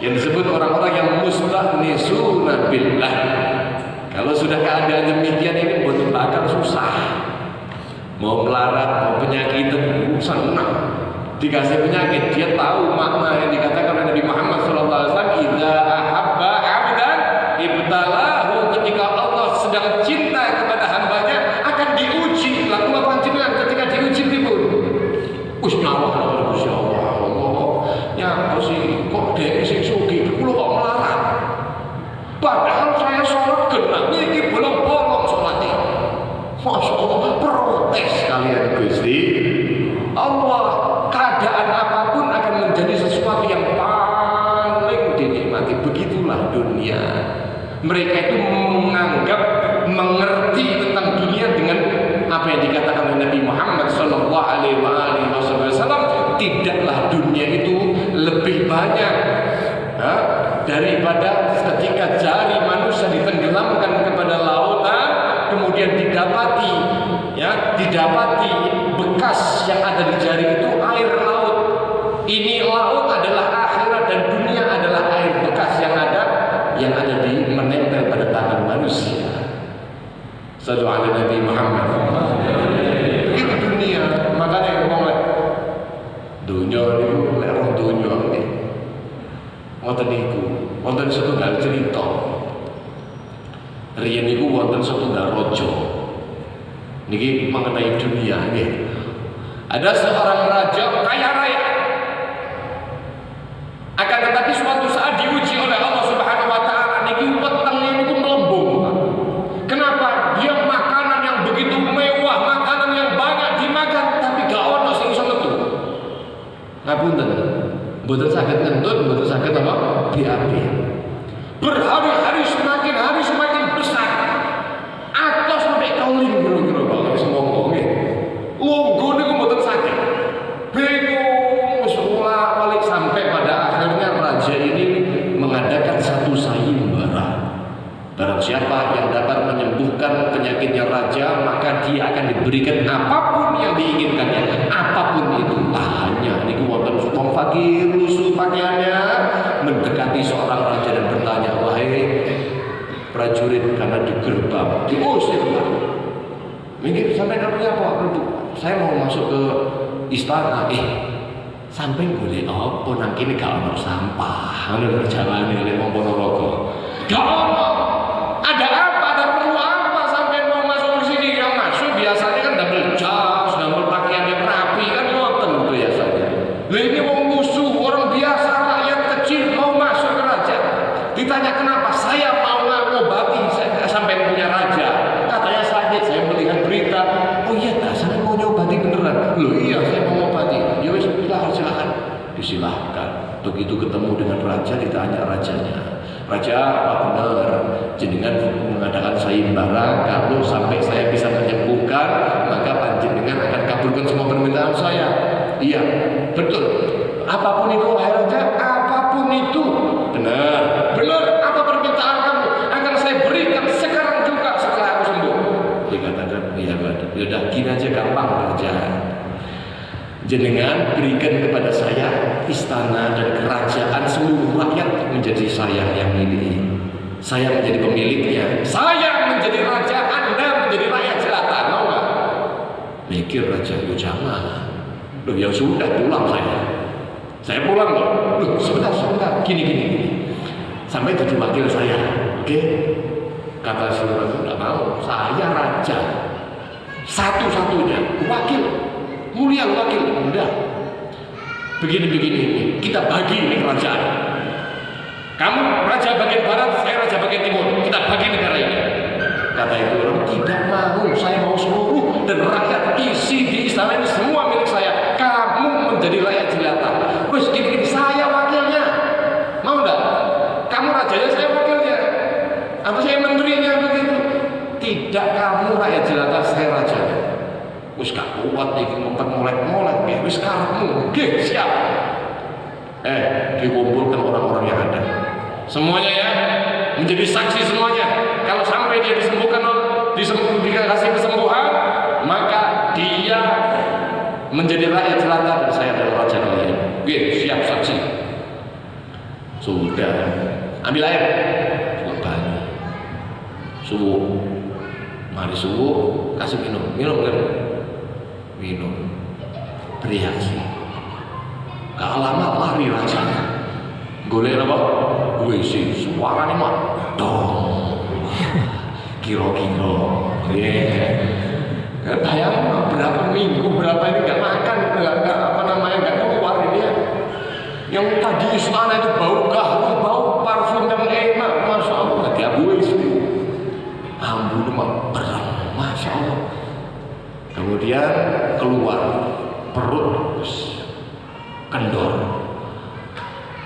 Yang disebut orang-orang yang musta'nisuna billah. Kalau sudah keadaan demikian ini betul bakal susah. Mau melarat, mau penyakit, senang. Dikasih penyakit, dia tahu makna yang dikatakan oleh Nabi Muhammad SAW. Idza ahabba 'abdan ibtalahu, ketika Allah sedang cinta kepada hambanya akan diuji. Lalu panjenengan ketika diuji pripun? Usnallah insyaallah Allah. Ya sih kok dhek sing sugih kula kok melarat. Padahal saya sholat genah niki bolong-bolong sholatnya. Masya Allah, protes kalian Gusti Allah. Keadaan apapun akan menjadi sesuatu yang paling dinikmati. Begitulah dunia. Mereka itu menganggap mengerti tentang dunia dengan apa yang dikatakan oleh Nabi Muhammad Sallallahu Alaihi Wasallam. Tidaklah dunia itu lebih banyak daripada ketika jari manusia ditenggelamkan kepada lautan, kemudian didapati bekas yang ada di jari itu air laut. Ini laut adalah akhirat dan dunia adalah air bekas yang ada di menempel pada tangan manusia. Sallu ala Nabi Muhammad. Begitu dunia, makanya ngomong dunia itu roh dunia ini. Wonten niku, wonten setunggal cerita. Riyen niku wonten setunggal raja. Niki mengenai dunia nggih. Ada seorang raja kaya raya. Akan tetapi suatu saat diuji oleh Allah Subhanahu wa taala niki wetenge niku melembung. Kenapa? Dia makanan yang begitu mewah, makanan yang banyak dimakan tapi gak ono sing iso metu. Ngapunten. Mboten saged ngentut, mboten saged apa? BAB. Berhari-hari semakin hari semakin besar. Atos sampai kauling kira-kira Pak wis ngomong nggih. Lungguh niku mboten saged. Bingung sekolah balik sampai pada akhirnya raja ini mengadakan satu sayembara. Barang siapa yang dapat menyembuhkan penyakitnya raja, maka dia akan diberikan apapun yang diinginkannya, apapun itu. Hanya niku wonten wong fakir lusuh pakaiannya mendekati seorang raja dan bertanya, wahai prajurit, karena di gerbang diusir Pak. Mikir sampai namanya apa? Saya mau masuk ke istana. Sampai golek apa nang kene gak ono sampah. Ngono perjalanan oleh wong Ponorogo. Gak ono. Ada apa? Ada perlu apa sampai mau masuk ke sini? Yang masuk biasanya kan double jas, double pakaian yang rapi kan ngoten biasanya. Lah ini wong musuh, orang biasa, rakyat kecil mau masuk ke raja. Ditanya kenapa? Saya mau ngobati, saya sampai punya raja. Katanya sakit, saya melihat berita. Oh iya, saya mau nyobati beneran. Loh iya, saya mau ngobati. Ya wis silakan. Disilahkan. Begitu ketemu dengan raja, ditanya rajanya. Raja, apa benar jenengan mengadakan sayembara? Kalau sampai saya bisa menyembuhkan, maka panjenengan akan kabulkan semua permintaan saya. Iya, betul. Apapun itu, wahai raja, apapun itu. Benar. Apa permintaan kamu? Akan saya berikan sekarang juga setelah aku sembuh. Dia katakan, iya Pak. Yaudah, gini aja gampang raja. Jenengan berikan kepada saya istana dan kerajaan, seluruh rakyat menjadi saya yang milih. Saya menjadi pemiliknya. Saya menjadi raja, Anda menjadi rakyat jelata. Mau nggak? Mikir raja, yo jangan. Loh ya sudah, pulang saya. Saya pulang loh. Loh sebentar. Gini. Sampai jadi wakil saya. Oke? Kata si orang itu nggak mau. Saya raja. Satu-satunya wakil. Mulia wakil, udah. Begini, kita bagi ini kerajaan. Kamu raja bagian barat, saya raja bagian timur. Kita bagi negara ini. Kata itu orang, tidak mau. Saya mau seluruh dan rakyat isi di istana ini semua milik saya. Kamu menjadi rakyat jelata. Wes gini, saya wakilnya. Mau enggak? Kamu rajanya, saya wakilnya. Apa saya menterinya begitu? Tidak, kamu rakyat jelata, saya rajanya. Wis gak kuat iki molek-molek nggih, wis karepmu nggih siap. Dikumpulkan orang-orang yang ada. Semuanya ya, menjadi saksi semuanya. Kalau sampai dia disembuhkan, dikasih kesembuhan, maka dia menjadi rakyat jelata dan saya adalah raja kalian. Nggih, siap saksi. Sudah, ambil air. Banyak. Subuh. Mari subuh, kasih minum. Minum, bereaksi. Gak lama lari rajanya. Golek apa? WC. Suaranya mah dong. Kira-kira. Bayangin berapa minggu, berapa ini gak makan, gak keluar ini ya. Yang tadi istana itu bau gaharu, bau parfum yang enak, masya Allah. Dia WC. Ampun mah berang, masya Allah. Kemudian keluar perut kendor,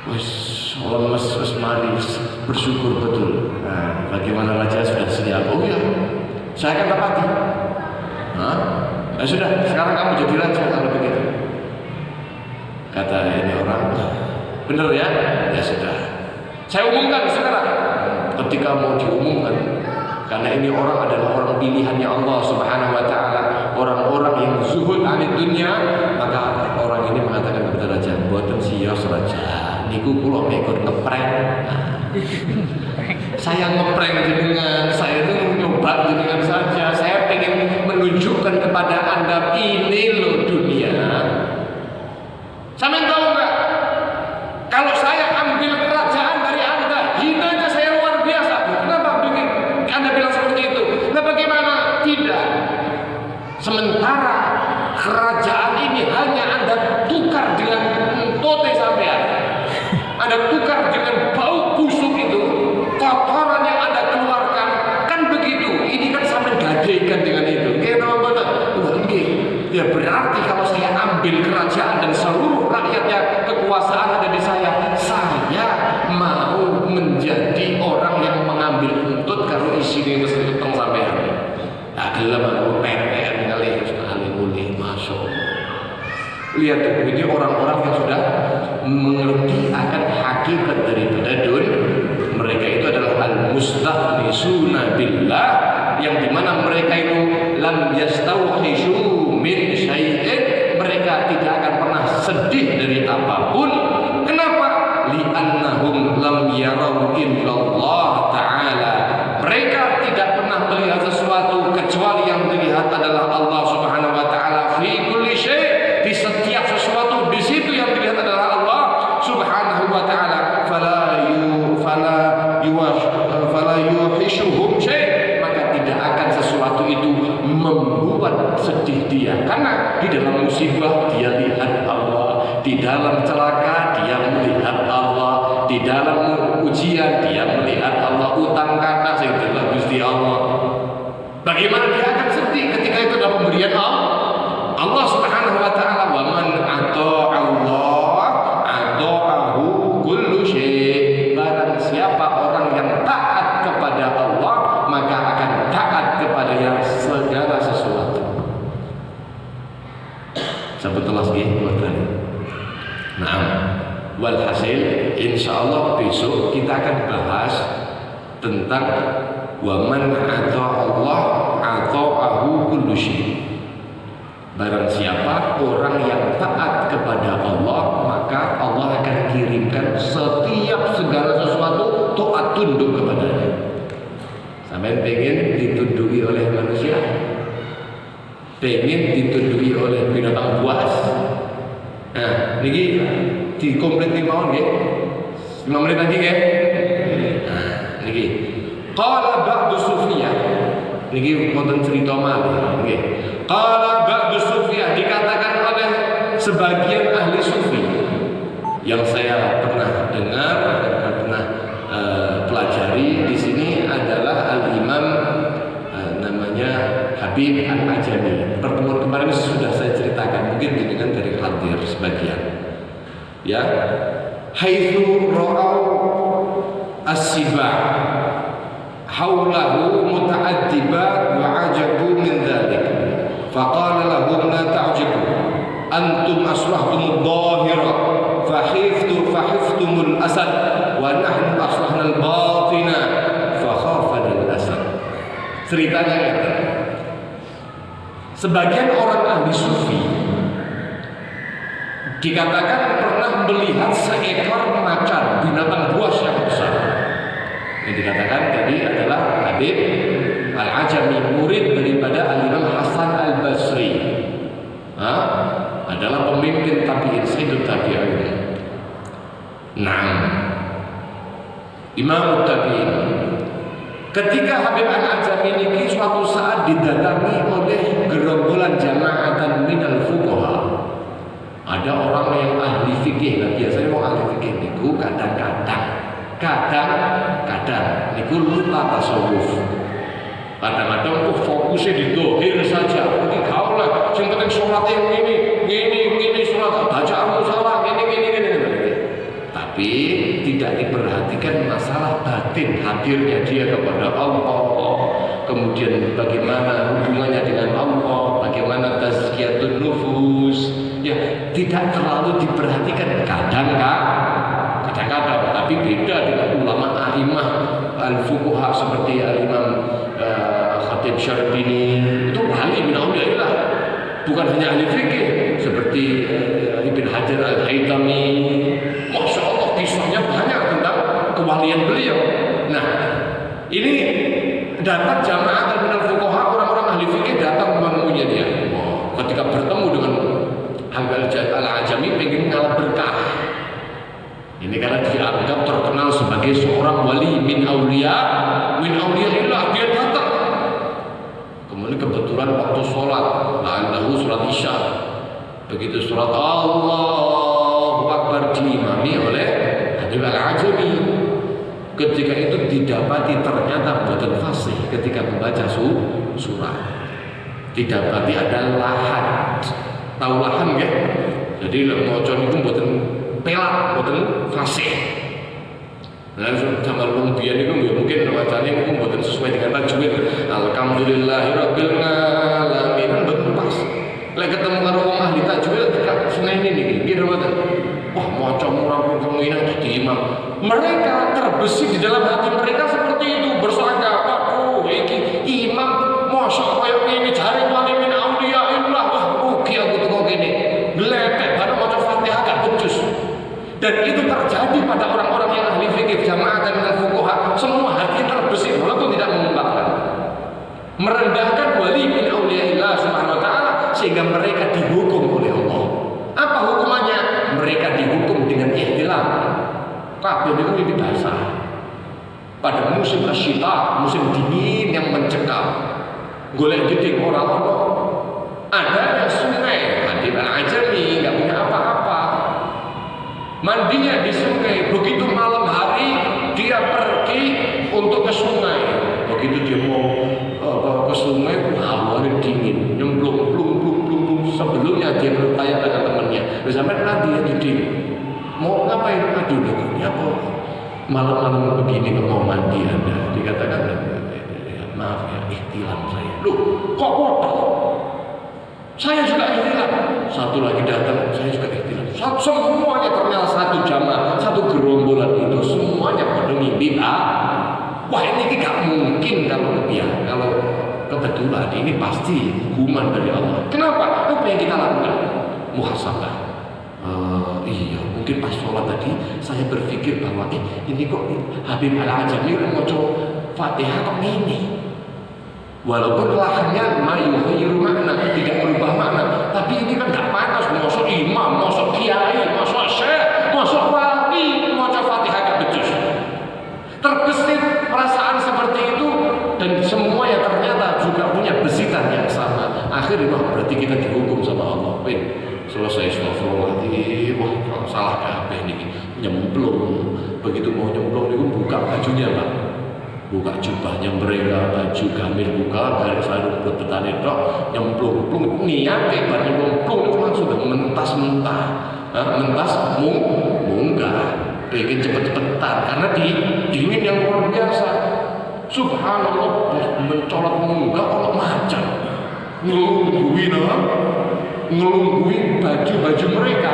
lemes, mari bersyukur betul. Nah, bagaimana raja sudah siap? Oh ya, saya akan dapati. Sudah, sekarang kamu jadi raja kalau begitu. Kata ini orang, benar ya? Ya sudah. Saya umumkan sekarang. Ketika mau diumumkan, karena ini orang adalah orang pilihannya Allah Subhanahu wa taala, orang-orang yang zuhud anid dunia, maka orang ini mengatakan kepada raja, "Mboten siyos raja, niku kula mekon ngeprank." Saya ngeprank jenengan, saya itu nyoba jenengan saja. Saya ingin menunjukkan kepada Anda ini loh dunia. Sampeyan tahu enggak? Kalau saya ambil kerajaan dari Anda, hinanya saya luar biasa. Kenapa Anda bilang Sementara kerajaan ini hanya Anda tukar dengan tote sampean. Anda tukar dengan bau busuk itu, kotoran yang Anda keluarkan, kan begitu. Ini kan sampai gadaikan dengan itu. Ya berarti kalau saya ambil kerajaan dan seluruh rakyatnya, kekuasaan ada di saya mau menjadi orang yang mengambil untut kalau isinya itu setengah sampean. Adalah mau PPN kali sekali boleh masuk. Lihat tuh, ini orang-orang yang sudah mengerti akan hakikat daripada mereka itu adalah al-mustaghnisuna billah, yang dimana mereka itu lam yastauhishu min syai'in, mereka tidak akan pernah sedih dari apapun. Kenapa? Li'annahum lam yarau illallah ta'ala, mereka tidak pernah melihat sesuatu kecuali yang dilihat adalah Allah subhanahu wa ta'ala. Fi kulli syai', di setiap sesuatu di situ yang dilihat adalah Allah subhanahu wa ta'ala. Fala yuhishuhum syai', maka tidak akan sesuatu itu membuat sedih dia, karena di dalam musibah dia lihat Allah, di dalam celaka dia melihat Allah, di dalam ujian dia melihat Allah, utang kata sehingga Gusti Allah. Bagaimana dia akan sedih ketika itu dalam pemberian Allah subhanahu wa ta'ala. Wa man ata'a Allah ata'ahu kullu syai', barang siapa orang yang taat kepada Allah maka akan taat kepada yang segala sesuatu. Sebetulnya segitu. Nah, walhasil insyaallah besok kita akan bahas tentang wa man ata'a Allah ata'ahu kullu syai'. Barang siapa orang yang taat kepada Allah, maka Allah akan kirimkan setiap segala sesuatu taat tunduk kepadanya. Sampai pengen ditunduki oleh manusia, pengen ditunduki oleh binatang buas. Nah, ini dikomplit 5 menit nggih. 5 menit lagi nggih. Nah, niki qala ba'du sufiyah. Niki wonten cerita malih nggih. Qala ba'du sufiyah, dikatakan oleh sebagian ahli sufi yang saya pernah dengar dan pernah pelajari di sini adalah al-Imam namanya Habib Al-Ajami. Pertemuan kemarin sudah saya ceritakan, mungkin dengan dari hadir sebagian. Ya, haitsu ra'au as-siba' haulahu muta'addibat wa ajabu min dzalik. Faqala lahum la ta'jibu antum aslahtumud dhahira fahiftumul asad wa nahnu aslahnal batina fakhafana al-asad. Ceritanya ya, sebagian orang ahli sufi dikatakan pernah melihat seekor macan binatang buas yang besar. Yang dikatakan tadi adalah Habib Al-Ajami, murid daripada Al-Imam Hasan Al-Basri. Adalah pemimpin tabi'in, sayyidut tabi'in. Nah, Imam tabi'in. Ketika Habib Al-Ajami ini suatu saat didatangi oleh gerombolan jama'atan minal fuqaha. Ada orang yang ahli fikih, nah biasanya mau ahli fikih niku kadang-kadang niku lupa tasawuf. Kadang-kadang fokusnya di dohir saja. Mungkin kau lah, yang penting sholat yang ini sholat, bacaanmu salah, ini. Tapi tidak diperhatikan masalah batin, hadirnya dia kepada Allah. Kemudian bagaimana hubungannya dengan Allah, bagaimana tazkiyatun nufus. Ya, tidak terlalu diperhatikan kadang-kadang, tapi beda dengan ulama a'imah al-fuqaha seperti al-Imam Khatib Syarbini, itu ahli min auliyaillah, bukan hanya ahli fikih seperti Ibn Hajar Al-Haytami. Masya Allah, kisahnya banyak tentang kewalian beliau. Nah, ini datang jamaah minal fuqaha, orang-orang ahli fikih datang menemuinya dia. Ketika bertemu dengan Habib Al-Ajami pengen ngalah berkah. Ini karena dianggap terkenal sebagai seorang wali min auliyaillah, dia datang. Kemudian kebetulan kebetulan waktu sholat, lalu surat Isya. Begitu surat Allahu Akbar diimami oleh Habib Al-Ajami. Ketika itu didapati ternyata boten fasih ketika membaca surat. Didapati ada lahan. Tahu lahan nggih? Jadi maca niku boten pelak, boten fasih. Nah, zaman wong biyen niku mungkin wacane niku mboten sesuai dengan tajwid. Alhamdulillahirabbil alamin mboten pas. Lek ketemu karo wong ahli tajwid gak senene niki. Nggih mboten. Wah, maca murah peminan dadi imam. Mereka terbesit di dalam hati mereka seperti itu, bersangka, waduh, iki imam mosok koyo ngene jare wali min auliyaillah. Wah, rugi aku teko kene. Glepek baru maca Fatihah gak becus. Dan itu terjadi pada orang-orang yang ahli fikih jamaah dan fuqaha. Semua hati terbesit walaupun tidak mengungkapkan. Merendahkan wali min auliyaillah subhanahu wa ta'ala sehingga mereka dihukum oleh Allah. Apa hukumannya? Mereka dihukum dengan ihtilam. Kabeh niku iki basah. Pada musim asyita, musim dingin yang mencekam. Golek gede ora ono. Ada sungai, Habib Al-Ajami enggak punya apa-apa. Mandinya di sungai, begitu malam hari dia pergi untuk ke sungai. Begitu dia mau ke sungai, hawanya dingin, nyemplung, plung. Sebelumnya dia bertanya dengan temannya, sampai nanti ya jadi mau ngapain? Aduh, ini apa? Malam-malam begini mau mandi Anda? Dikatakan, maaf ya, ikhtilam saya. Loh, kok kotor? Saya juga ikhtilam. Satu lagi datang, saya juga ikhtilam. Semuanya ternyata satu jamaah, satu gerombolan itu semuanya pada ngimpi. Wah, ini gak mungkin kalau kebetulan ini pasti hukuman dari Allah. Kenapa? Apa yang kita lakukan? Muhasabah. Iya, mungkin pas sholat tadi saya berpikir bahwa ini kok Habib Al-Ajami ngoco Fatihah kok ini. Walaupun lahannya mayuhiru makna, tidak berubah makna, tapi ini kan gak panas. Masuk imam, masuk kiai, masuk syekh, masuk wali, masuk Fatihah gak becus. Terbesit perasaan seperti itu, dan semua yang ternyata juga punya besitan yang sama. Akhirnya berarti kita dihukum sama Allah. Selesai astagfirullahaladzim, wah salah kabeh niki, nyemplung. Begitu mau nyemplung niku buka bajunya, Pak. Buka jubahnya mereka, baju gamis buka, garis sarung betane tok, nyemplung niate bar nyemplung itu langsung mentas-mentah. Mentas munggah, pengen cepet-cepetan karena dingin yang luar biasa. Subhanallah, mencolot munggah kalau macan. Ngelungguin baju mereka.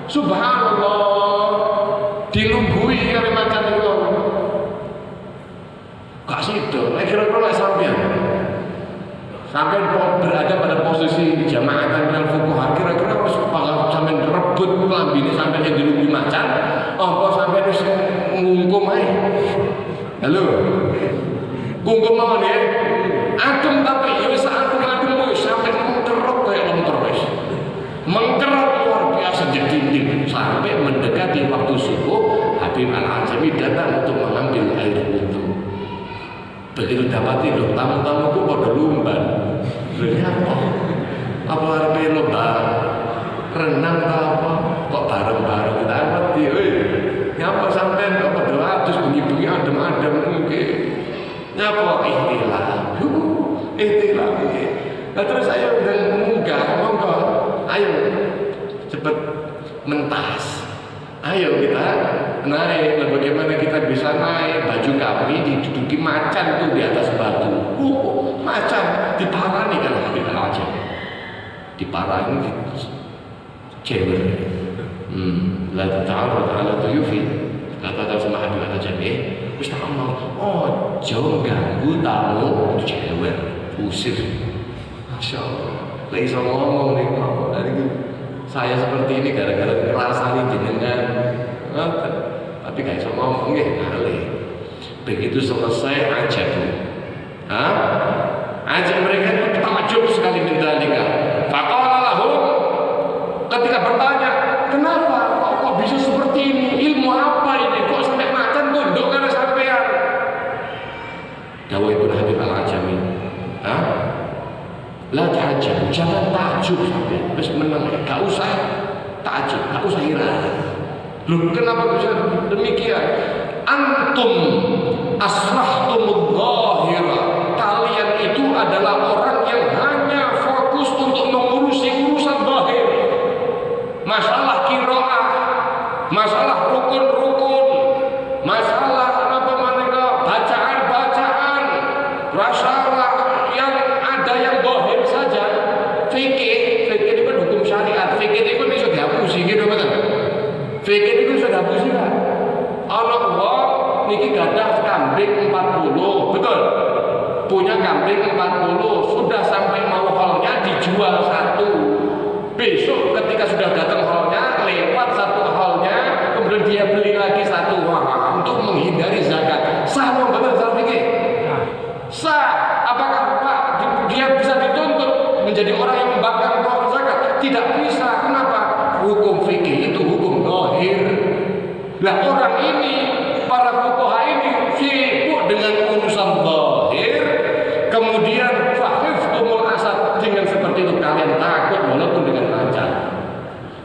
Subhanallah, dilunggui kali macan itu. Gak sido, kira-kira sampai berada pada posisi jamaah dan fuqaha, kira-kira harus sampai rebut kelambine sampai yang dilunggui macan, apa sampai harus ngungkum aja. Halo, ngungkum apa nih? Adem tapi ya bisa adem sampai mengkerut kayak lontong wis. Mengkerut luar biasa di dinding sampai mendekati waktu subuh. Habib Al-Ajami datang untuk mengambil air wudhu. Begitu dapati loh, tamu-tamuku pada lumban. Ini apa artinya lomba renang atau apa? Kok bareng-bareng kita ngerti? Ngapa sampai kok pada atus bunyi-bunyi adem-adem mungkin? Ngapa ikhtilam? Ikhtilam. Nah terus saya udah munggah, monggo, ayo cepet mentas. Ayo kita naik. Nah, bagaimana kita bisa naik? Baju kami diduduki macan tuh di atas batu. Macan diparani kan Habib Al-Ajami. Diparani cewek. La ta'arud ala tuyufi. Kata sama Habib Al-Ajami, wis tak ngomong, oh jauh ganggu tamu cewek, usir. Masya Allah. Lagi sama ngomong nih, dari saya seperti ini gara-gara ngerasani jenengan. Tapi gak bisa ngomong nggih kali. Begitu selesai ajab. Ajab mereka itu takjub sekali minta nikah. Faqala lahum, ketika bertanya, kenapa kok bisa seperti ini? Ilmu apa ini? Kok sampai macan tunduk karena sampean? Dawuh Ibnu Habib Al-Ajami. La ta'ajab, jangan takjub sampai. Wis meneng, gak usah takjub, gak usah heran. Loh, kenapa bisa demikian? Antum aslahtumud dhahira. Kalian itu adalah orang yang hanya fokus untuk mengurusi urusan zahir. Masalah qiraah, masalah rukun-rukun, masalah bacaan-bacaan, masalah yang ada yang zahir saja. Fikih itu kan hukum syariat. Fikih itu kan iso dihapusi gitu kan. Fikih itu sudah hapusi kan. Anak wong niki gadah kambing 40, betul? Punya kambing 40, sudah sampai mau halnya dijual satu. Besok ketika sudah datang halnya, lewat satu halnya, kemudian dia beli lagi satu. Wah, untuk menghindari zakat. Sah mau betul salah fikih? Sah. Apakah Pak dia bisa dituntut menjadi orang yang membakar pohon zakat? Tidak bisa. Kenapa? Hukum fikih itu hukum zahir. Nah, orang ini, para fuqaha ini sibuk dengan urusan zahir, kemudian fahiftumul asad, dengan seperti itu kalian takut walaupun dengan lancar.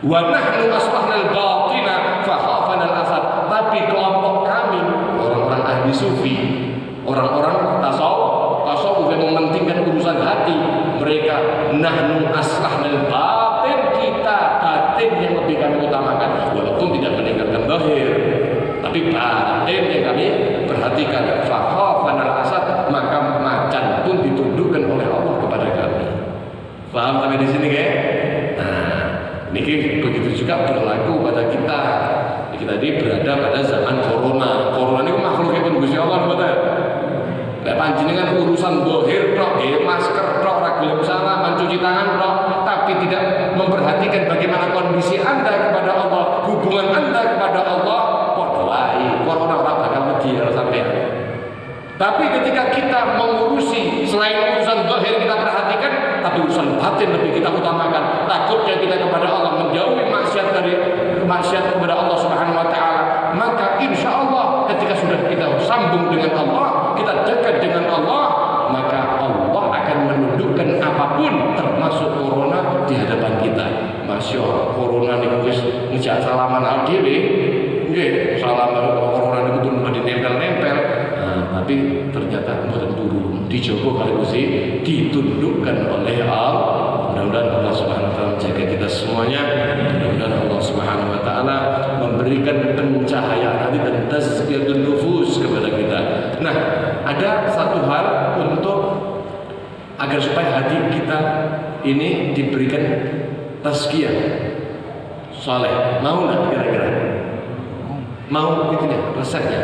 Wa nahnu aslahnal batina fakhafanal asad. Tapi kelompok kami, orang-orang ahli sufi, orang-orang tasawuf yang mementingkan urusan hati, mereka nahnu aslahnal batin, kita batin yang lebih kami utamakan, walaupun tidak meninggalkan zahir, tapi batin yang kami perhatikan. Fakhafanal asad, maka macan pun ditundukkan oleh Allah kepada kami. Paham sampai di sini guys? Nah, ini begitu juga berlaku pada kita. Kita ini berada pada zaman corona. Corona ini makhluk yang Gusti Allah, betul? Lek panjenengan urusan zahir tok, masker tok, ra gelem salah, mencuci tangan tok, tapi tidak memperhatikan bagaimana kondisi Anda kepada Allah, hubungan Anda kepada Allah, padha wae corona ora bakal wedi sampean. Tapi ketika kita mengurusi selain urusan zahir kita perhatikan, tapi urusan batin lebih kita utamakan. Takutnya kita kepada Allah, menjauhi maksiat kepada Allah Subhanahu wa taala, maka insya Allah ketika sudah kita sambung dengan Allah, kita dekat dengan Allah, maka Allah akan menundukkan apapun termasuk corona di hadapan kita. Masya Allah, corona niku wis ngejak salaman dhewe. Nggih, salaman corona niku pun dinempel-nempel. Tapi ternyata mboten turun, dijogo kali Gusti, ditundukkan oleh Allah. Mudah-mudahan Allah Subhanahu wa taala menjaga kita semuanya. Mudah-mudahan Allah Subhanahu wa taala memberikan pencahayaan hati dan tazkiyatun nufus kepada kita. Nah, ada satu hal untuk agar supaya hati kita ini diberikan tazkiyah saleh. Mau enggak kira-kira? Mau gitu ya resepnya?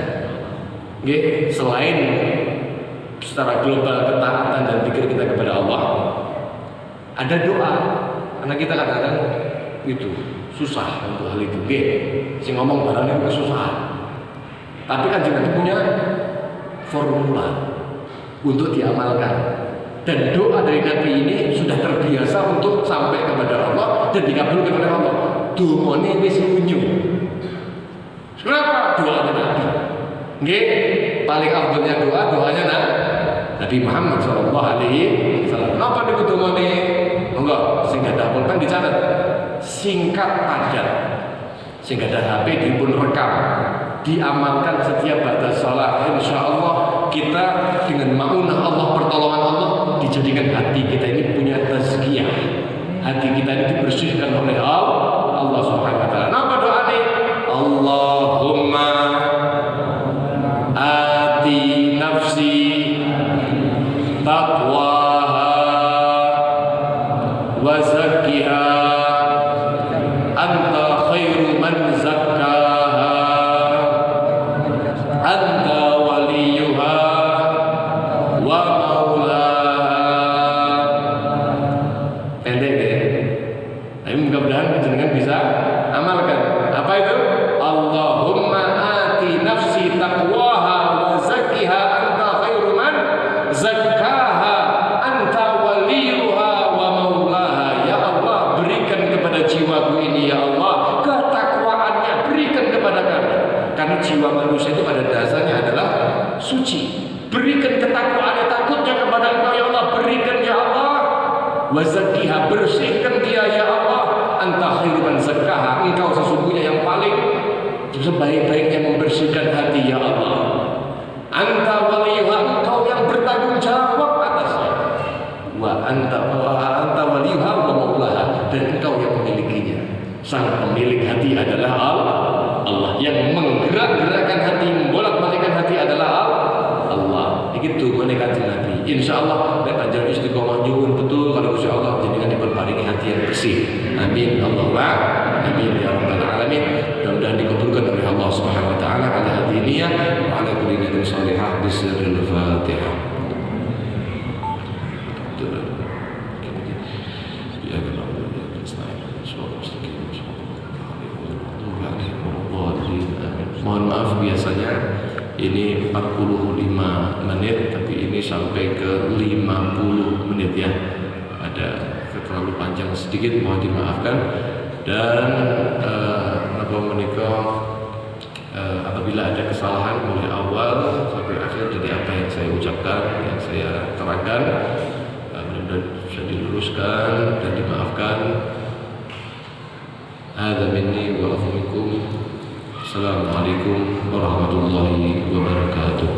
Nggih, selain secara global ketaatan dan pikir kita kepada Allah, ada doa. Karena kita kadang-kadang itu susah untuk hal itu. Nggih, sing ngomong barangnya kesusahan. Tapi kan juga punya formula untuk diamalkan. Dan doa dari Nabi ini sudah terbiasa untuk sampai kepada Allah dan dikabulkan oleh Allah. Dungane wis lunyu. Kenapa? Doa Nabi. Nggih, paling afdolnya doanya Nabi Muhammad sallallahu alaihi wasallam. Napa niku dongane? Monggo sing gadah pulpen dicatat. Singkat padat. Sing gadah HP dipun rekam. Diamalkan setiap ba'da salat. Insyaallah kita dengan maunah Allah, pertolongan Allah, dijadikan hati kita ini punya tazkiyah. Hati kita ini dibersihkan oleh Allah Subhanahu wa taala. Napa doane? Allahumma ati nafsi taqwaha wa zakkiha anta khairu man zakkaha anta waliyuha wa maulaha. Pendek ya, tapi mudah-mudahan jenengan bisa amalkan. Apa itu? Allahumma ati nafsi taqwaha wa zakkiha anta khairu man zakkaha anta waliyuha wa maulaha. Ya Allah, berikan kepada jiwaku ini ya Allah ketakwaannya, berikan kepada kami. Karena jiwa manusia itu pada dasarnya adalah suci. Berikan ketakwaannya, takutnya kepada Engkau ya Allah, berikan ya Allah wa zakkiha, bersihkan dia ya Allah. Anta khairu man zakkaha, engkau sesungguhnya yang paling sebaik-baiknya membersihkan hati ya Allah. Anta waliyuha, engkau yang bertanggung jawab atasnya. Wa anta waliyuha wa maulaha, dan engkau yang memilikinya. Sang pemilik hati adalah Allah. Yang menggerak-gerakkan hati, membolak-balikkan hati adalah Allah. Begitu boneka Nabi. Insyaallah nek panjenengan istiqomah nyuwun betul kalau Gusti Allah jenengan diperparingi hati yang bersih. Amin Allahumma amin ya rabbal alamin. Mudah-mudahan dikabulkan oleh Allah Subhanahu wa taala ala hadhihi niyyah wa ala kulli niyatin shalihah bisirril Fatihah. Mohon maaf biasanya ini 45 menit tapi ini sampai ke 50 menit ya. Ada terlalu panjang sedikit, mohon dimaafkan. Dan apa menikah apabila ada kesalahan mulai awal sampai akhir dari apa yang saya ucapkan, yang saya terangkan, mudah-mudahan bisa diluruskan dan dimaafkan. Hadza minni wa minkum. Assalamualaikum warahmatullahi wabarakatuh.